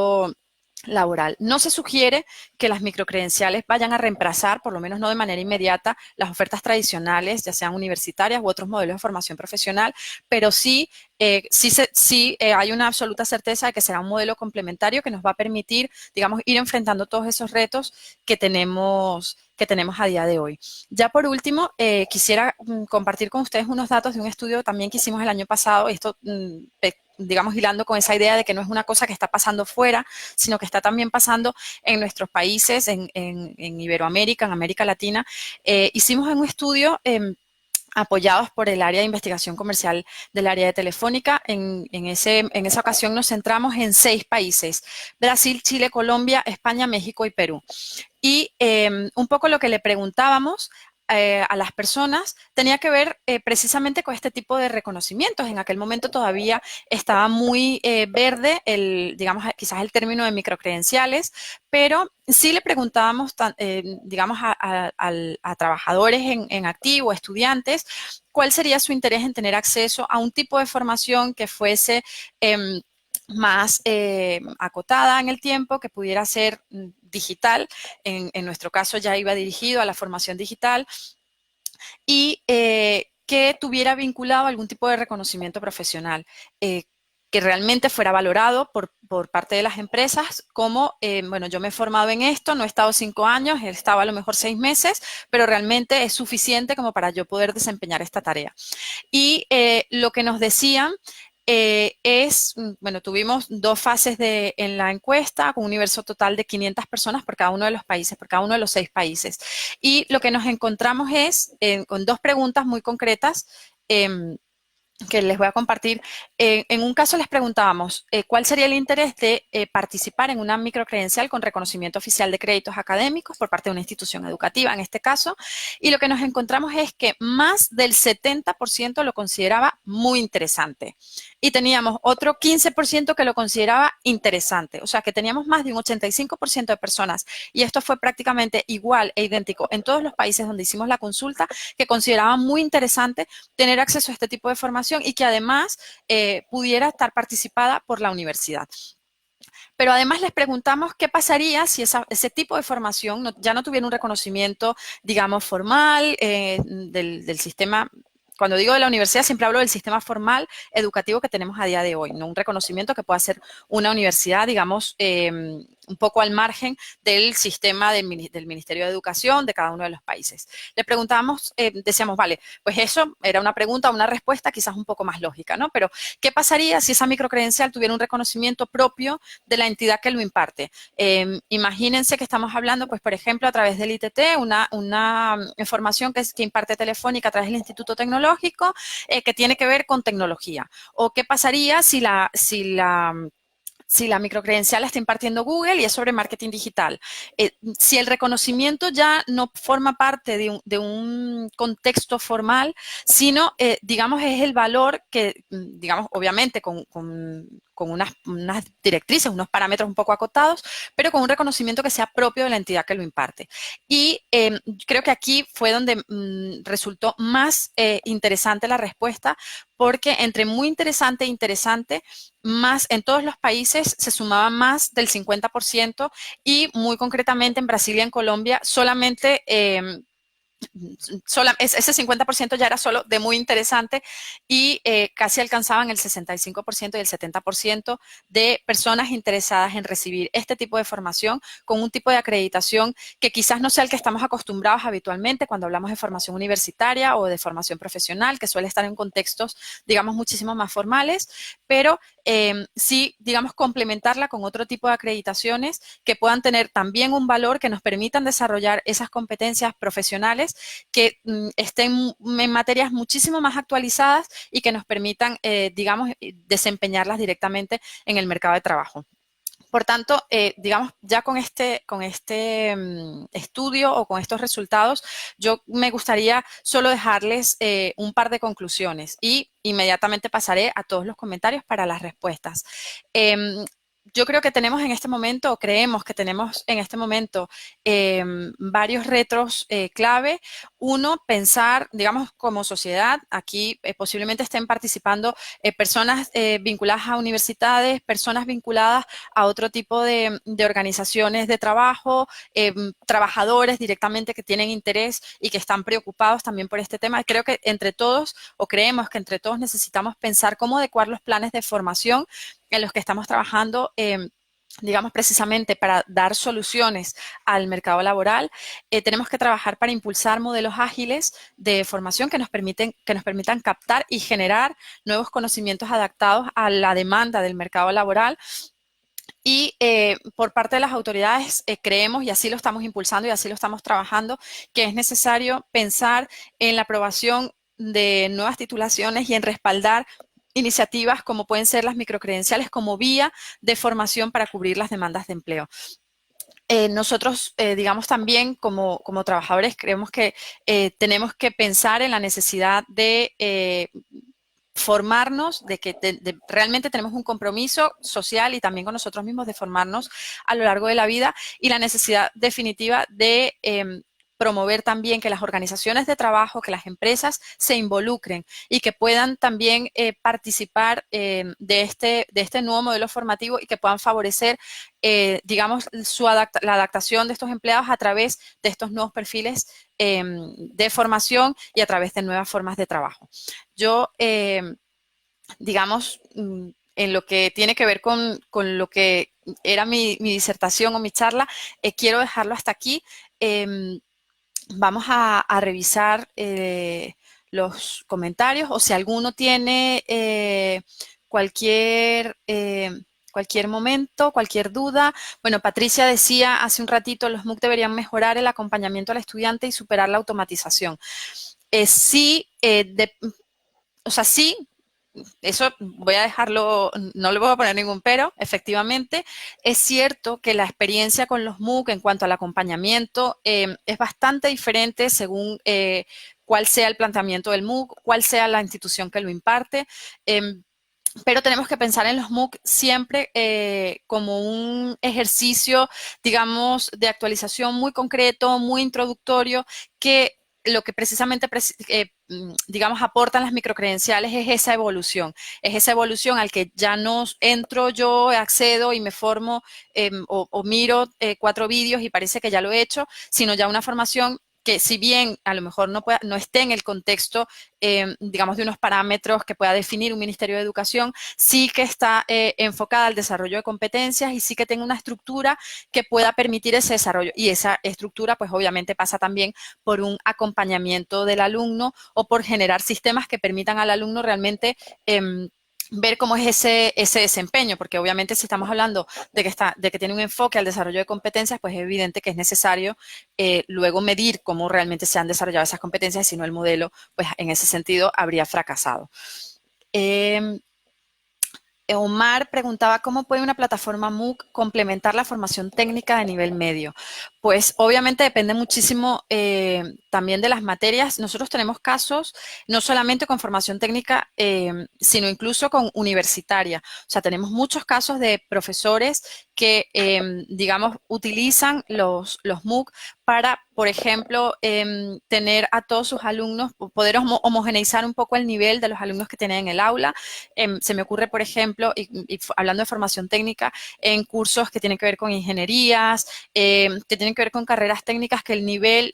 laboral. No se sugiere que las microcredenciales vayan a reemplazar, por lo menos no de manera inmediata, las ofertas tradicionales, ya sean universitarias u otros modelos de formación profesional, pero sí, hay una absoluta certeza de que será un modelo complementario que nos va a permitir, digamos, ir enfrentando todos esos retos que tenemos a día de hoy. Ya por último, quisiera compartir con ustedes unos datos de un estudio también que hicimos el año pasado. Esto, digamos, hilando con esa idea de que no es una cosa que está pasando fuera, sino que está también pasando en nuestros países, en Iberoamérica, en América Latina. Hicimos un estudio apoyados por el área de investigación comercial del área de Telefónica. En esa ocasión nos centramos en 6 países: Brasil, Chile, Colombia, España, México y Perú. Y un poco lo que le preguntábamos a las personas tenía que ver precisamente con este tipo de reconocimientos. En aquel momento todavía estaba muy verde, digamos, quizás el término de microcredenciales, pero sí le preguntábamos, digamos, a trabajadores en activo, estudiantes, cuál sería su interés en tener acceso a un tipo de formación que fuese más acotada en el tiempo, que pudiera ser digital. En nuestro caso ya iba dirigido a la formación digital, y que tuviera vinculado algún tipo de reconocimiento profesional, que realmente fuera valorado por parte de las empresas como, bueno, yo me he formado en esto, no he estado 5 años, he estado a lo mejor 6 meses, pero realmente es suficiente como para yo poder desempeñar esta tarea. Y lo que nos decían bueno, tuvimos 2 fases en la encuesta, con un universo total de 500 personas por cada uno de los países, por cada uno de los 6 países. Y lo que nos encontramos es con 2 preguntas muy concretas. que les voy a compartir. En un caso les preguntábamos cuál sería el interés de participar en una microcredencial con reconocimiento oficial de créditos académicos por parte de una institución educativa, en este caso, y lo que nos encontramos es que más del 70% lo consideraba muy interesante. Y teníamos otro 15% que lo consideraba interesante. O sea, que teníamos más de un 85% de personas, y esto fue prácticamente igual e idéntico en todos los países donde hicimos la consulta, que consideraban muy interesante tener acceso a este tipo de formación y que además pudiera estar participada por la universidad. Pero además les preguntamos qué pasaría si ese tipo de formación ya no tuviera un reconocimiento, digamos, formal del sistema. Cuando digo de la universidad, siempre hablo del sistema formal educativo que tenemos a día de hoy, no un reconocimiento que pueda ser una universidad, digamos, un poco al margen del sistema del Ministerio de Educación de cada uno de los países. Le preguntábamos, decíamos, vale, pues eso era una pregunta, una respuesta quizás un poco más lógica, ¿no? Pero, ¿qué pasaría si esa microcredencial tuviera un reconocimiento propio de la entidad que lo imparte? Imagínense que estamos hablando, pues, por ejemplo, a través del ITT, una información que imparte Telefónica a través del Instituto Tecnológico, que tiene que ver con tecnología. ¿O qué pasaría si la microcredencial la está impartiendo Google y es sobre marketing digital? Si el reconocimiento ya no forma parte de un contexto formal, sino, digamos, es el valor que, digamos, obviamente con unas directrices, unos parámetros un poco acotados, pero con un reconocimiento que sea propio de la entidad que lo imparte. Y creo que aquí fue donde resultó más interesante la respuesta, porque entre muy interesante e interesante, más en todos los países se sumaba más del 50%, y muy concretamente en Brasil y en Colombia solamente ese 50% ya era solo de muy interesante, y casi alcanzaban el 65% y el 70% de personas interesadas en recibir este tipo de formación con un tipo de acreditación que quizás no sea el que estamos acostumbrados habitualmente cuando hablamos de formación universitaria o de formación profesional, que suele estar en contextos, digamos, muchísimo más formales, pero sí, digamos, complementarla con otro tipo de acreditaciones que puedan tener también un valor, que nos permitan desarrollar esas competencias profesionales, que estén en materias muchísimo más actualizadas y que nos permitan, digamos, desempeñarlas directamente en el mercado de trabajo. Por tanto, digamos, ya con este estudio o con estos resultados, yo me gustaría solo dejarles un par de conclusiones y inmediatamente pasaré a todos los comentarios para las respuestas. Yo creo que tenemos en este momento, o creemos que tenemos en este momento, varios retos clave. Uno, pensar, digamos, como sociedad, aquí posiblemente estén participando personas vinculadas a universidades, personas vinculadas a otro tipo de organizaciones de trabajo, trabajadores directamente que tienen interés y que están preocupados también por este tema. Creo que entre todos, o creemos que entre todos, necesitamos pensar cómo adecuar los planes de formación en los que estamos trabajando, digamos, precisamente para dar soluciones al mercado laboral. Tenemos que trabajar para impulsar modelos ágiles de formación que nos permitan captar y generar nuevos conocimientos adaptados a la demanda del mercado laboral. Y por parte de las autoridades creemos, y así lo estamos impulsando y así lo estamos trabajando, que es necesario pensar en la aprobación de nuevas titulaciones y en respaldar iniciativas como pueden ser las microcredenciales como vía de formación para cubrir las demandas de empleo. Nosotros, digamos, también como trabajadores creemos que tenemos que pensar en la necesidad de formarnos, de que realmente tenemos un compromiso social y también con nosotros mismos de formarnos a lo largo de la vida, y la necesidad definitiva de promover también que las organizaciones de trabajo, que las empresas se involucren y que puedan también participar de este nuevo modelo formativo, y que puedan favorecer, digamos, la adaptación de estos empleados a través de estos nuevos perfiles de formación y a través de nuevas formas de trabajo. Yo, digamos, en lo que tiene que ver con lo que era mi disertación o mi charla, quiero dejarlo hasta aquí. Vamos a revisar los comentarios, o si alguno tiene cualquier, cualquier momento, cualquier duda. Bueno, Patricia decía hace un ratito, los MOOC deberían mejorar el acompañamiento al estudiante y superar la automatización. Sí, o sea, sí, eso voy a dejarlo, no le voy a poner ningún pero, efectivamente. Es cierto que la experiencia con los MOOC en cuanto al acompañamiento es bastante diferente según cuál sea el planteamiento del MOOC, cuál sea la institución que lo imparte. Pero tenemos que pensar en los MOOC siempre como un ejercicio, digamos, de actualización muy concreto, muy introductorio, que lo que precisamente, digamos, aportan las microcredenciales es esa evolución al que ya no entro yo, accedo y me formo o miro 4 vídeos y parece que ya lo he hecho, sino ya una formación que si bien a lo mejor no esté en el contexto, digamos, de unos parámetros que pueda definir un Ministerio de Educación, sí que está enfocada al desarrollo de competencias y sí que tenga una estructura que pueda permitir ese desarrollo. Y esa estructura, pues obviamente pasa también por un acompañamiento del alumno o por generar sistemas que permitan al alumno realmente ver cómo es ese desempeño, porque obviamente si estamos hablando de que tiene un enfoque al desarrollo de competencias, pues es evidente que es necesario luego medir cómo realmente se han desarrollado esas competencias, si no el modelo, pues en ese sentido habría fracasado. Omar preguntaba cómo puede una plataforma MOOC complementar la formación técnica de nivel medio. Pues obviamente depende muchísimo también de las materias. Nosotros tenemos casos no solamente con formación técnica, sino incluso con universitaria. O sea, tenemos muchos casos de profesores que, digamos, utilizan los MOOC para, por ejemplo, tener a todos sus alumnos, poder homogeneizar un poco el nivel de los alumnos que tienen en el aula. Se me ocurre, por ejemplo, y hablando de formación técnica, en cursos que tienen que ver con ingenierías, que tienen que ver con carreras técnicas, que el nivel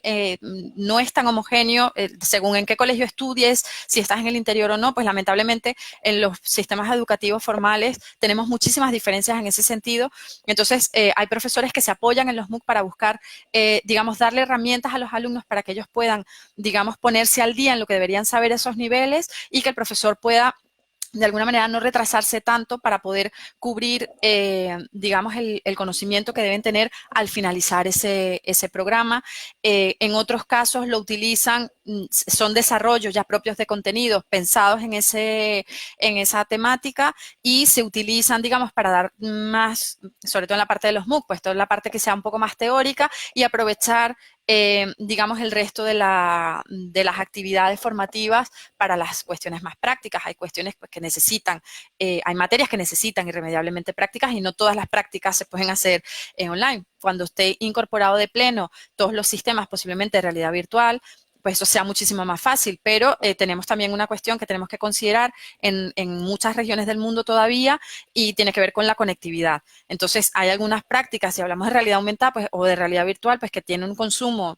no es tan homogéneo según en qué colegio estudies, si estás en el interior o no, pues lamentablemente en los sistemas educativos formales tenemos muchísimas diferencias en ese sentido. Entonces, hay profesores que se apoyan en los MOOC para buscar, digamos, darle herramientas a los alumnos para que ellos puedan, digamos, ponerse al día en lo que deberían saber esos niveles y que el profesor pueda de alguna manera no retrasarse tanto para poder cubrir, digamos, el conocimiento que deben tener al finalizar ese programa. En otros casos lo utilizan, son desarrollos ya propios de contenidos pensados en esa temática y se utilizan, digamos, para dar más, sobre todo en la parte de los MOOC, pues toda la parte que sea un poco más teórica y aprovechar digamos, el resto de las actividades formativas para las cuestiones más prácticas. Hay cuestiones pues, que necesitan, hay materias que necesitan irremediablemente prácticas y no todas las prácticas se pueden hacer online. Cuando esté incorporado de pleno todos los sistemas, posiblemente de realidad virtual, pues eso sea muchísimo más fácil, pero tenemos también una cuestión que tenemos que considerar en muchas regiones del mundo todavía y tiene que ver con la conectividad. Entonces, hay algunas prácticas, si hablamos de realidad aumentada pues, o de realidad virtual, pues que tienen un consumo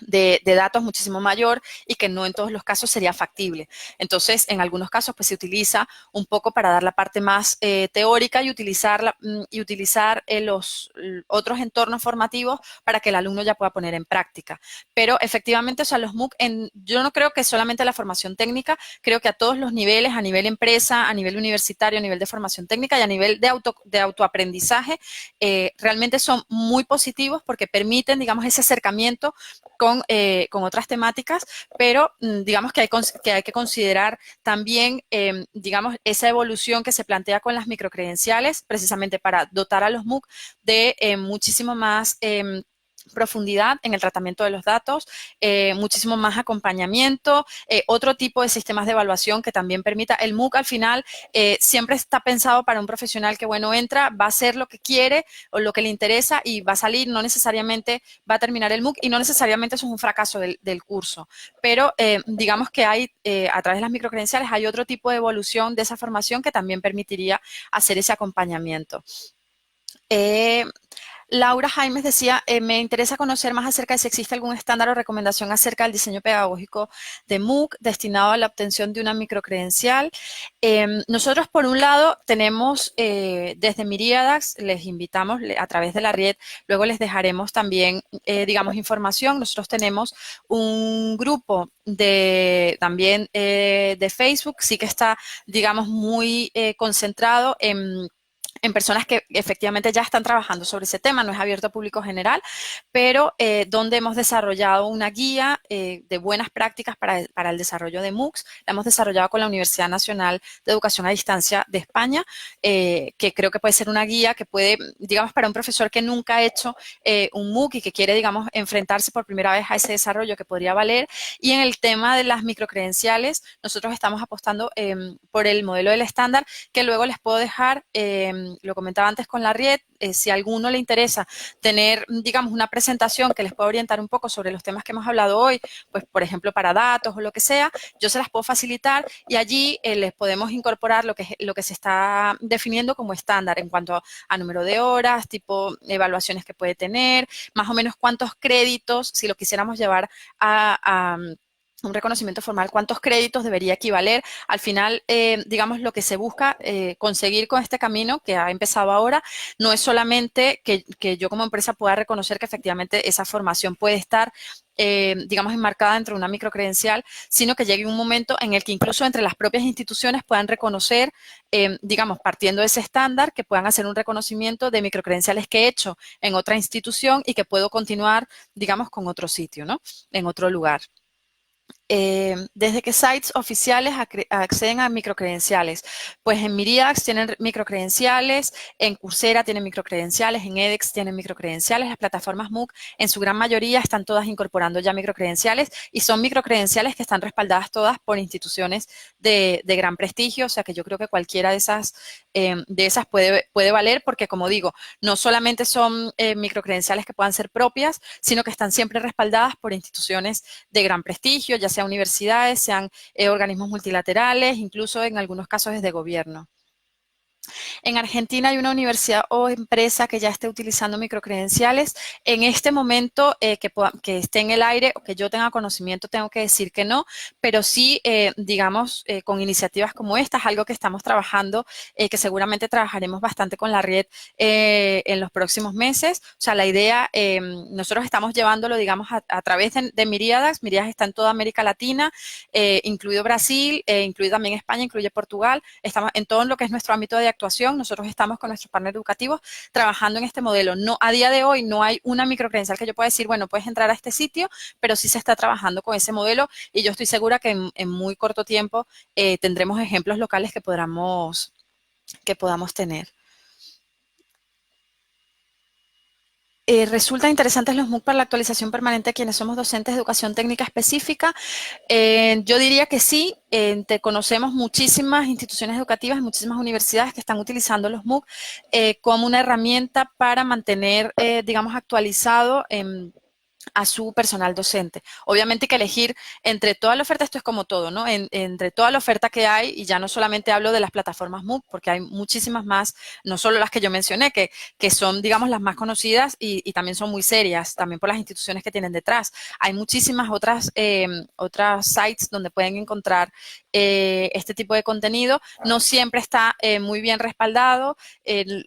de datos muchísimo mayor y que no en todos los casos sería factible. Entonces, en algunos casos, pues se utiliza un poco para dar la parte más teórica y utilizar los otros entornos formativos para que el alumno ya pueda poner en práctica. Pero efectivamente, o sea, los MOOC, yo no creo que solamente la formación técnica, creo que a todos los niveles, a nivel empresa, a nivel universitario, a nivel de formación técnica y a nivel de autoaprendizaje, realmente son muy positivos porque permiten, digamos, ese acercamiento con otras temáticas, pero digamos que hay que considerar también, digamos, esa evolución que se plantea con las microcredenciales, precisamente para dotar a los MOOC de muchísimo más profundidad en el tratamiento de los datos, muchísimo más acompañamiento, otro tipo de sistemas de evaluación que también permita. El MOOC al final siempre está pensado para un profesional que, bueno, entra, va a hacer lo que quiere o lo que le interesa y va a salir, no necesariamente va a terminar el MOOC y no necesariamente eso es un fracaso del curso, pero digamos que hay, a través de las microcredenciales, hay otro tipo de evolución de esa formación que también permitiría hacer ese acompañamiento. Laura Jaimes decía, me interesa conocer más acerca de si existe algún estándar o recomendación acerca del diseño pedagógico de MOOC destinado a la obtención de una microcredencial. Nosotros, por un lado, tenemos desde Miríadas, les invitamos a través de la red, luego les dejaremos también, digamos, información. Nosotros tenemos un grupo también de Facebook, sí que está, digamos, muy concentrado en personas que efectivamente ya están trabajando sobre ese tema, no es abierto a público general, pero donde hemos desarrollado una guía de buenas prácticas para el desarrollo de MOOCs. La hemos desarrollado con la Universidad Nacional de Educación a Distancia de España, que creo que puede ser una guía que puede, digamos, para un profesor que nunca ha hecho un MOOC y que quiere, digamos, enfrentarse por primera vez a ese desarrollo, que podría valer. Y en el tema de las microcredenciales, nosotros estamos apostando por el modelo del estándar, que luego les puedo dejar, lo comentaba antes con la Riet, si a alguno le interesa tener, digamos, una presentación que les pueda orientar un poco sobre los temas que hemos hablado hoy, pues, por ejemplo, para datos o lo que sea, yo se las puedo facilitar y allí les podemos incorporar lo que se está definiendo como estándar en cuanto a número de horas, tipo evaluaciones que puede tener, más o menos cuántos créditos, si lo quisiéramos llevar a un reconocimiento formal, cuántos créditos debería equivaler. Al final, digamos, lo que se busca conseguir con este camino que ha empezado ahora, no es solamente que yo como empresa pueda reconocer que efectivamente esa formación puede estar, digamos, enmarcada dentro de una microcredencial, sino que llegue un momento en el que incluso entre las propias instituciones puedan reconocer, digamos, partiendo de ese estándar, que puedan hacer un reconocimiento de microcredenciales que he hecho en otra institución y que puedo continuar, digamos, con otro sitio, ¿no? En otro lugar. Desde qué sites oficiales acceden a microcredenciales. Pues en Miriax tienen microcredenciales, en Coursera tienen microcredenciales, en edX tienen microcredenciales, las plataformas MOOC en su gran mayoría están todas incorporando ya microcredenciales y son microcredenciales que están respaldadas todas por instituciones de gran prestigio, o sea que yo creo que cualquiera de esas puede valer, porque como digo, no solamente son microcredenciales que puedan ser propias, sino que están siempre respaldadas por instituciones de gran prestigio, ya sea universidades, sean organismos multilaterales, incluso en algunos casos desde gobierno. En Argentina hay una universidad o empresa que ya esté utilizando microcredenciales. En este momento que esté en el aire o que yo tenga conocimiento, tengo que decir que no, pero sí, digamos, con iniciativas como estas, algo que estamos trabajando, que seguramente trabajaremos bastante con la red en los próximos meses. O sea, la idea, nosotros estamos llevándolo, digamos, a través de Miríadas. Miríadas está en toda América Latina, incluido Brasil, incluido también España, incluye Portugal. Estamos en todo lo que es nuestro ámbito de actuación. Nosotros estamos con nuestros partners educativos trabajando en este modelo. No, a día de hoy no hay una microcredencial que yo pueda decir, bueno, puedes entrar a este sitio, pero sí se está trabajando con ese modelo y yo estoy segura que en muy corto tiempo tendremos ejemplos locales que podamos tener. Resulta interesantes los MOOC para la actualización permanente a quienes somos docentes de educación técnica específica. Yo diría que sí. Conocemos muchísimas instituciones educativas, muchísimas universidades que están utilizando los MOOC como una herramienta para mantener, digamos, actualizado a su personal docente. Obviamente hay que elegir entre toda la oferta, esto es como todo, ¿no? Entre toda la oferta que hay, y ya no solamente hablo de las plataformas MOOC, porque hay muchísimas más, no solo las que yo mencioné, que son, digamos, las más conocidas y también son muy serias, también por las instituciones que tienen detrás. Hay muchísimas otras sites donde pueden encontrar este tipo de contenido. No siempre está muy bien respaldado.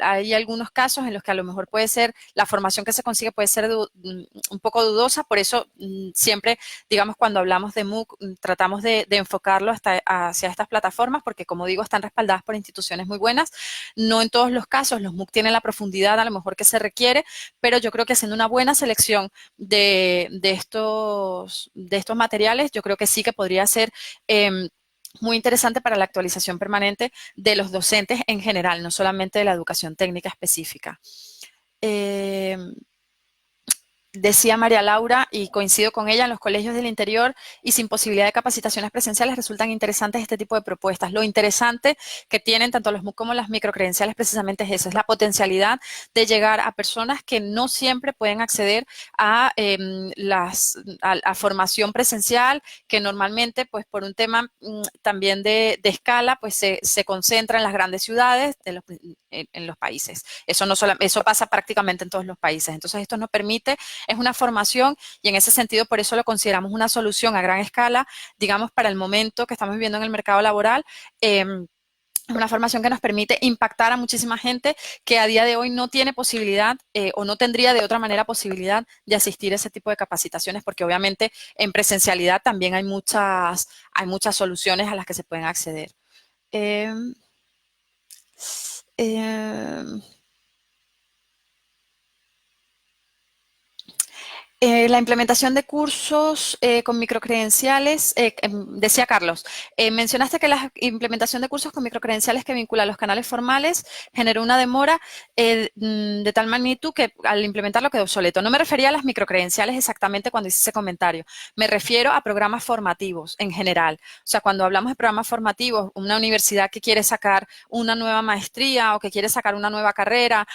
Hay algunos casos en los que a lo mejor puede ser, la formación que se consigue puede ser un poco dudosa, por eso siempre, digamos, cuando hablamos de MOOC, tratamos de enfocarlo hacia estas plataformas, porque como digo, están respaldadas por instituciones muy buenas. No en todos los casos los MOOC tienen la profundidad a lo mejor que se requiere, pero yo creo que haciendo una buena selección de estos materiales, yo creo que sí que podría ser muy interesante para la actualización permanente de los docentes en general, no solamente de la educación técnica específica. Decía María Laura, y coincido con ella, en los colegios del interior y sin posibilidad de capacitaciones presenciales resultan interesantes este tipo de propuestas. Lo interesante que tienen tanto los MOOC como las microcredenciales precisamente es eso, es la potencialidad de llegar a personas que no siempre pueden acceder a formación presencial, que normalmente, pues por un tema también de escala, pues se concentra en las grandes ciudades en los países. Eso pasa prácticamente en todos los países. Entonces, esto nos permite, es una formación y en ese sentido por eso lo consideramos una solución a gran escala, digamos, para el momento que estamos viviendo en el mercado laboral. Es una formación que nos permite impactar a muchísima gente que a día de hoy no tiene posibilidad o no tendría de otra manera posibilidad de asistir a ese tipo de capacitaciones, porque obviamente en presencialidad también hay muchas soluciones a las que se pueden acceder. Eh, la implementación de cursos con microcredenciales, decía Carlos, mencionaste que la implementación de cursos con microcredenciales que vincula a los canales formales generó una demora de tal magnitud que al implementarlo quedó obsoleto. No me refería a las microcredenciales exactamente cuando hice ese comentario, me refiero a programas formativos en general. O sea, cuando hablamos de programas formativos, una universidad que quiere sacar una nueva maestría o que quiere sacar una nueva carrera,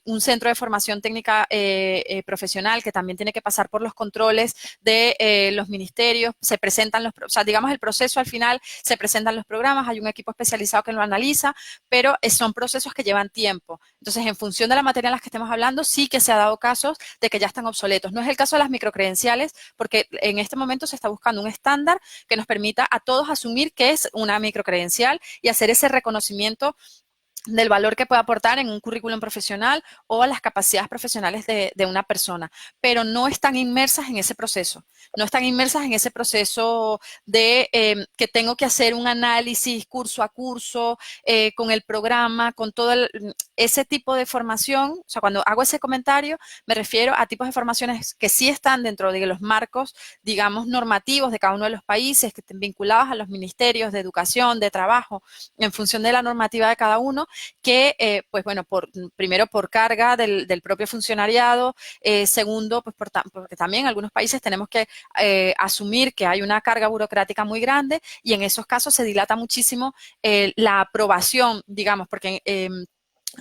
un centro de formación técnica profesional que también tiene que pasar por los controles de los ministerios, se presentan los, o sea, digamos el proceso al final, se presentan los programas, hay un equipo especializado que lo analiza, pero son procesos que llevan tiempo. Entonces, en función de la materia en la que estemos hablando, sí que se ha dado casos de que ya están obsoletos. No es el caso de las microcredenciales, porque en este momento se está buscando un estándar que nos permita a todos asumir que es una microcredencial y hacer ese reconocimiento del valor que puede aportar en un currículum profesional o a las capacidades profesionales de una persona, pero no están inmersas en ese proceso, no están inmersas en ese proceso de que tengo que hacer un análisis curso a curso, con el programa, con todo ese tipo de formación. O sea, cuando hago ese comentario, me refiero a tipos de formaciones que sí están dentro de los marcos, digamos, normativos de cada uno de los países, que estén vinculados a los ministerios de educación, de trabajo, en función de la normativa de cada uno, que, pues bueno, primero por carga del propio funcionariado, segundo, pues porque también en algunos países tenemos que asumir que hay una carga burocrática muy grande y en esos casos se dilata muchísimo la aprobación, digamos, porque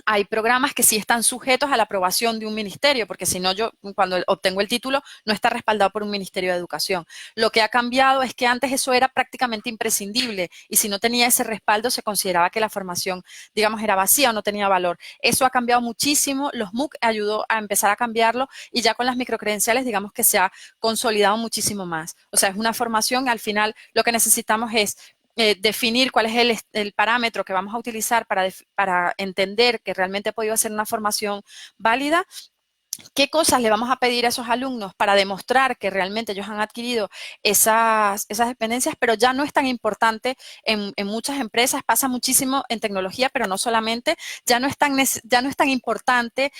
hay programas que sí están sujetos a la aprobación de un ministerio, porque si no, yo cuando obtengo el título no está respaldado por un ministerio de educación. Lo que ha cambiado es que antes eso era prácticamente imprescindible y si no tenía ese respaldo se consideraba que la formación, digamos, era vacía o no tenía valor. Eso ha cambiado muchísimo, los MOOC ayudó a empezar a cambiarlo y ya con las microcredenciales, digamos que se ha consolidado muchísimo más. O sea, es una formación, al final lo que necesitamos es definir cuál es el parámetro que vamos a utilizar para entender que realmente he podido hacer una formación válida. ¿Qué cosas le vamos a pedir a esos alumnos para demostrar que realmente ellos han adquirido esas dependencias? Pero ya no es tan importante en muchas empresas, pasa muchísimo en tecnología, pero no solamente, ya no es tan importante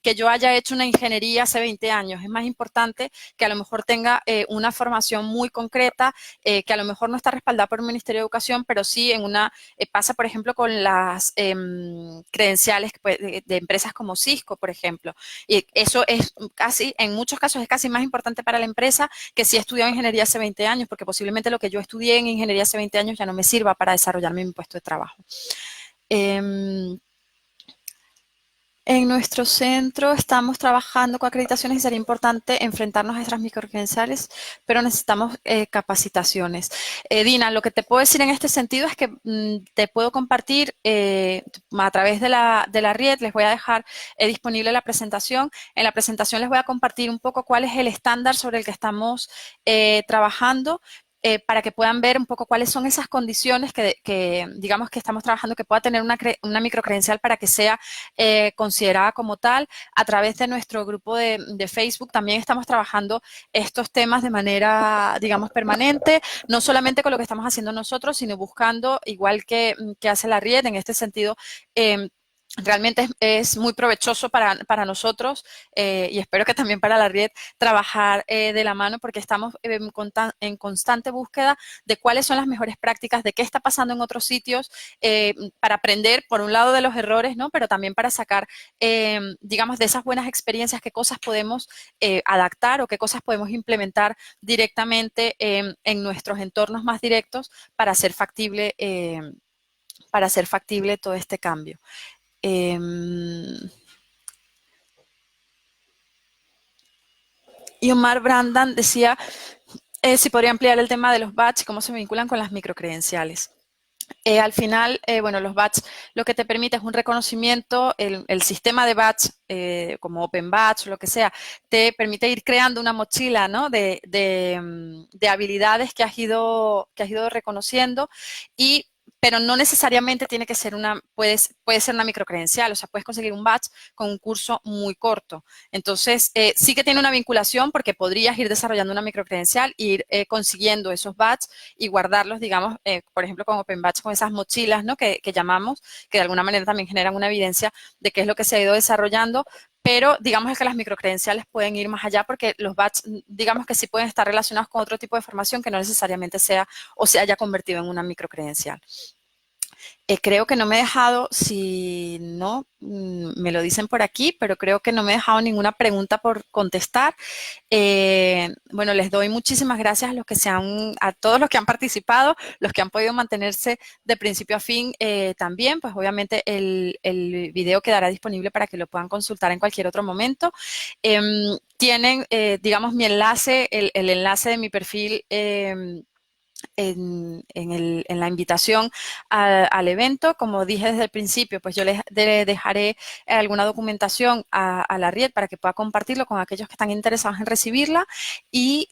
que yo haya hecho una ingeniería hace 20 años, es más importante que a lo mejor tenga una formación muy concreta, que a lo mejor no está respaldada por el Ministerio de Educación, pero sí pasa por ejemplo con las credenciales de empresas como Cisco, por ejemplo. Y eso es casi, en muchos casos es casi más importante para la empresa que si he estudiado ingeniería hace 20 años, porque posiblemente lo que yo estudié en ingeniería hace 20 años ya no me sirva para desarrollarme en mi puesto de trabajo. En nuestro centro estamos trabajando con acreditaciones y sería importante enfrentarnos a estas microcredenciales, pero necesitamos capacitaciones. Dina, lo que te puedo decir en este sentido es que te puedo compartir a través de la RIET, les voy a dejar disponible la presentación. En la presentación les voy a compartir un poco cuál es el estándar sobre el que estamos trabajando, para que puedan ver un poco cuáles son esas condiciones digamos que estamos trabajando, que pueda tener una microcredencial para que sea considerada como tal. A través de nuestro grupo de Facebook también estamos trabajando estos temas de manera, digamos, permanente, no solamente con lo que estamos haciendo nosotros, sino buscando, igual que hace la RIED, en este sentido, realmente es muy provechoso para nosotros y espero que también para la RIED trabajar de la mano porque estamos en constante búsqueda de cuáles son las mejores prácticas, de qué está pasando en otros sitios, para aprender por un lado de los errores, ¿no? Pero también para sacar, digamos, de esas buenas experiencias qué cosas podemos adaptar o qué cosas podemos implementar directamente en nuestros entornos más directos para hacer factible todo este cambio. Y Omar Brandan decía si podría ampliar el tema de los batch, cómo se vinculan con las microcredenciales. Al final, bueno, los batch lo que te permite es un reconocimiento, el sistema de batch, como Open Batch o lo que sea, te permite ir creando una mochila, ¿no? de habilidades que has ido reconociendo y pero no necesariamente tiene que ser puede ser una microcredencial, o sea, puedes conseguir un batch con un curso muy corto. Entonces, sí que tiene una vinculación porque podrías ir desarrollando una microcredencial, ir consiguiendo esos batch y guardarlos, digamos, por ejemplo, con Open Batch, con esas mochilas, ¿no? Que llamamos, que de alguna manera también generan una evidencia de qué es lo que se ha ido desarrollando, pero digamos que las microcredenciales pueden ir más allá porque los batch, digamos que sí pueden estar relacionados con otro tipo de formación que no necesariamente sea o se haya convertido en una microcredencial. Creo que no me he dejado, si no, me lo dicen por aquí, pero creo que no me he dejado ninguna pregunta por contestar. Bueno, les doy muchísimas gracias a a todos los que han participado, los que han podido mantenerse de principio a fin también, pues obviamente el video quedará disponible para que lo puedan consultar en cualquier otro momento. Tienen, digamos, mi enlace, el enlace de mi perfil en la invitación al evento. Como dije desde el principio, pues yo les dejaré alguna documentación a la RIET para que pueda compartirlo con aquellos que están interesados en recibirla. Y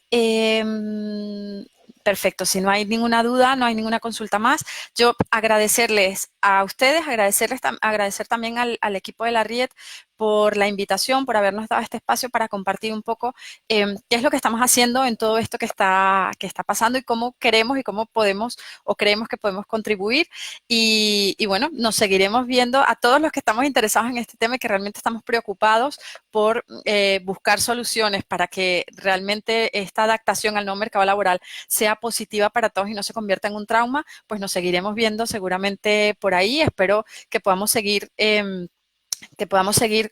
perfecto, si no hay ninguna duda, no hay ninguna consulta más, yo agradecerles a ustedes, agradecer también al equipo de la RIET por la invitación, por habernos dado este espacio para compartir un poco qué es lo que estamos haciendo en todo esto que está pasando y cómo queremos y cómo podemos o creemos que podemos contribuir. Y bueno, nos seguiremos viendo a todos los que estamos interesados en este tema y que realmente estamos preocupados por buscar soluciones para que realmente esta adaptación al nuevo mercado laboral sea positiva para todos y no se convierta en un trauma. Pues nos seguiremos viendo seguramente por ahí. Espero que podamos seguir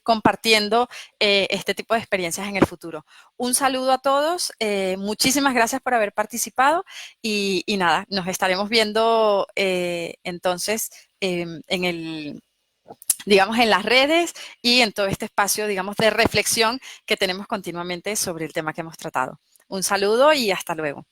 compartiendo este tipo de experiencias en el futuro. Un saludo a todos, muchísimas gracias por haber participado y nada, nos estaremos viendo entonces digamos, en las redes y en todo este espacio, digamos, de reflexión que tenemos continuamente sobre el tema que hemos tratado. Un saludo y hasta luego.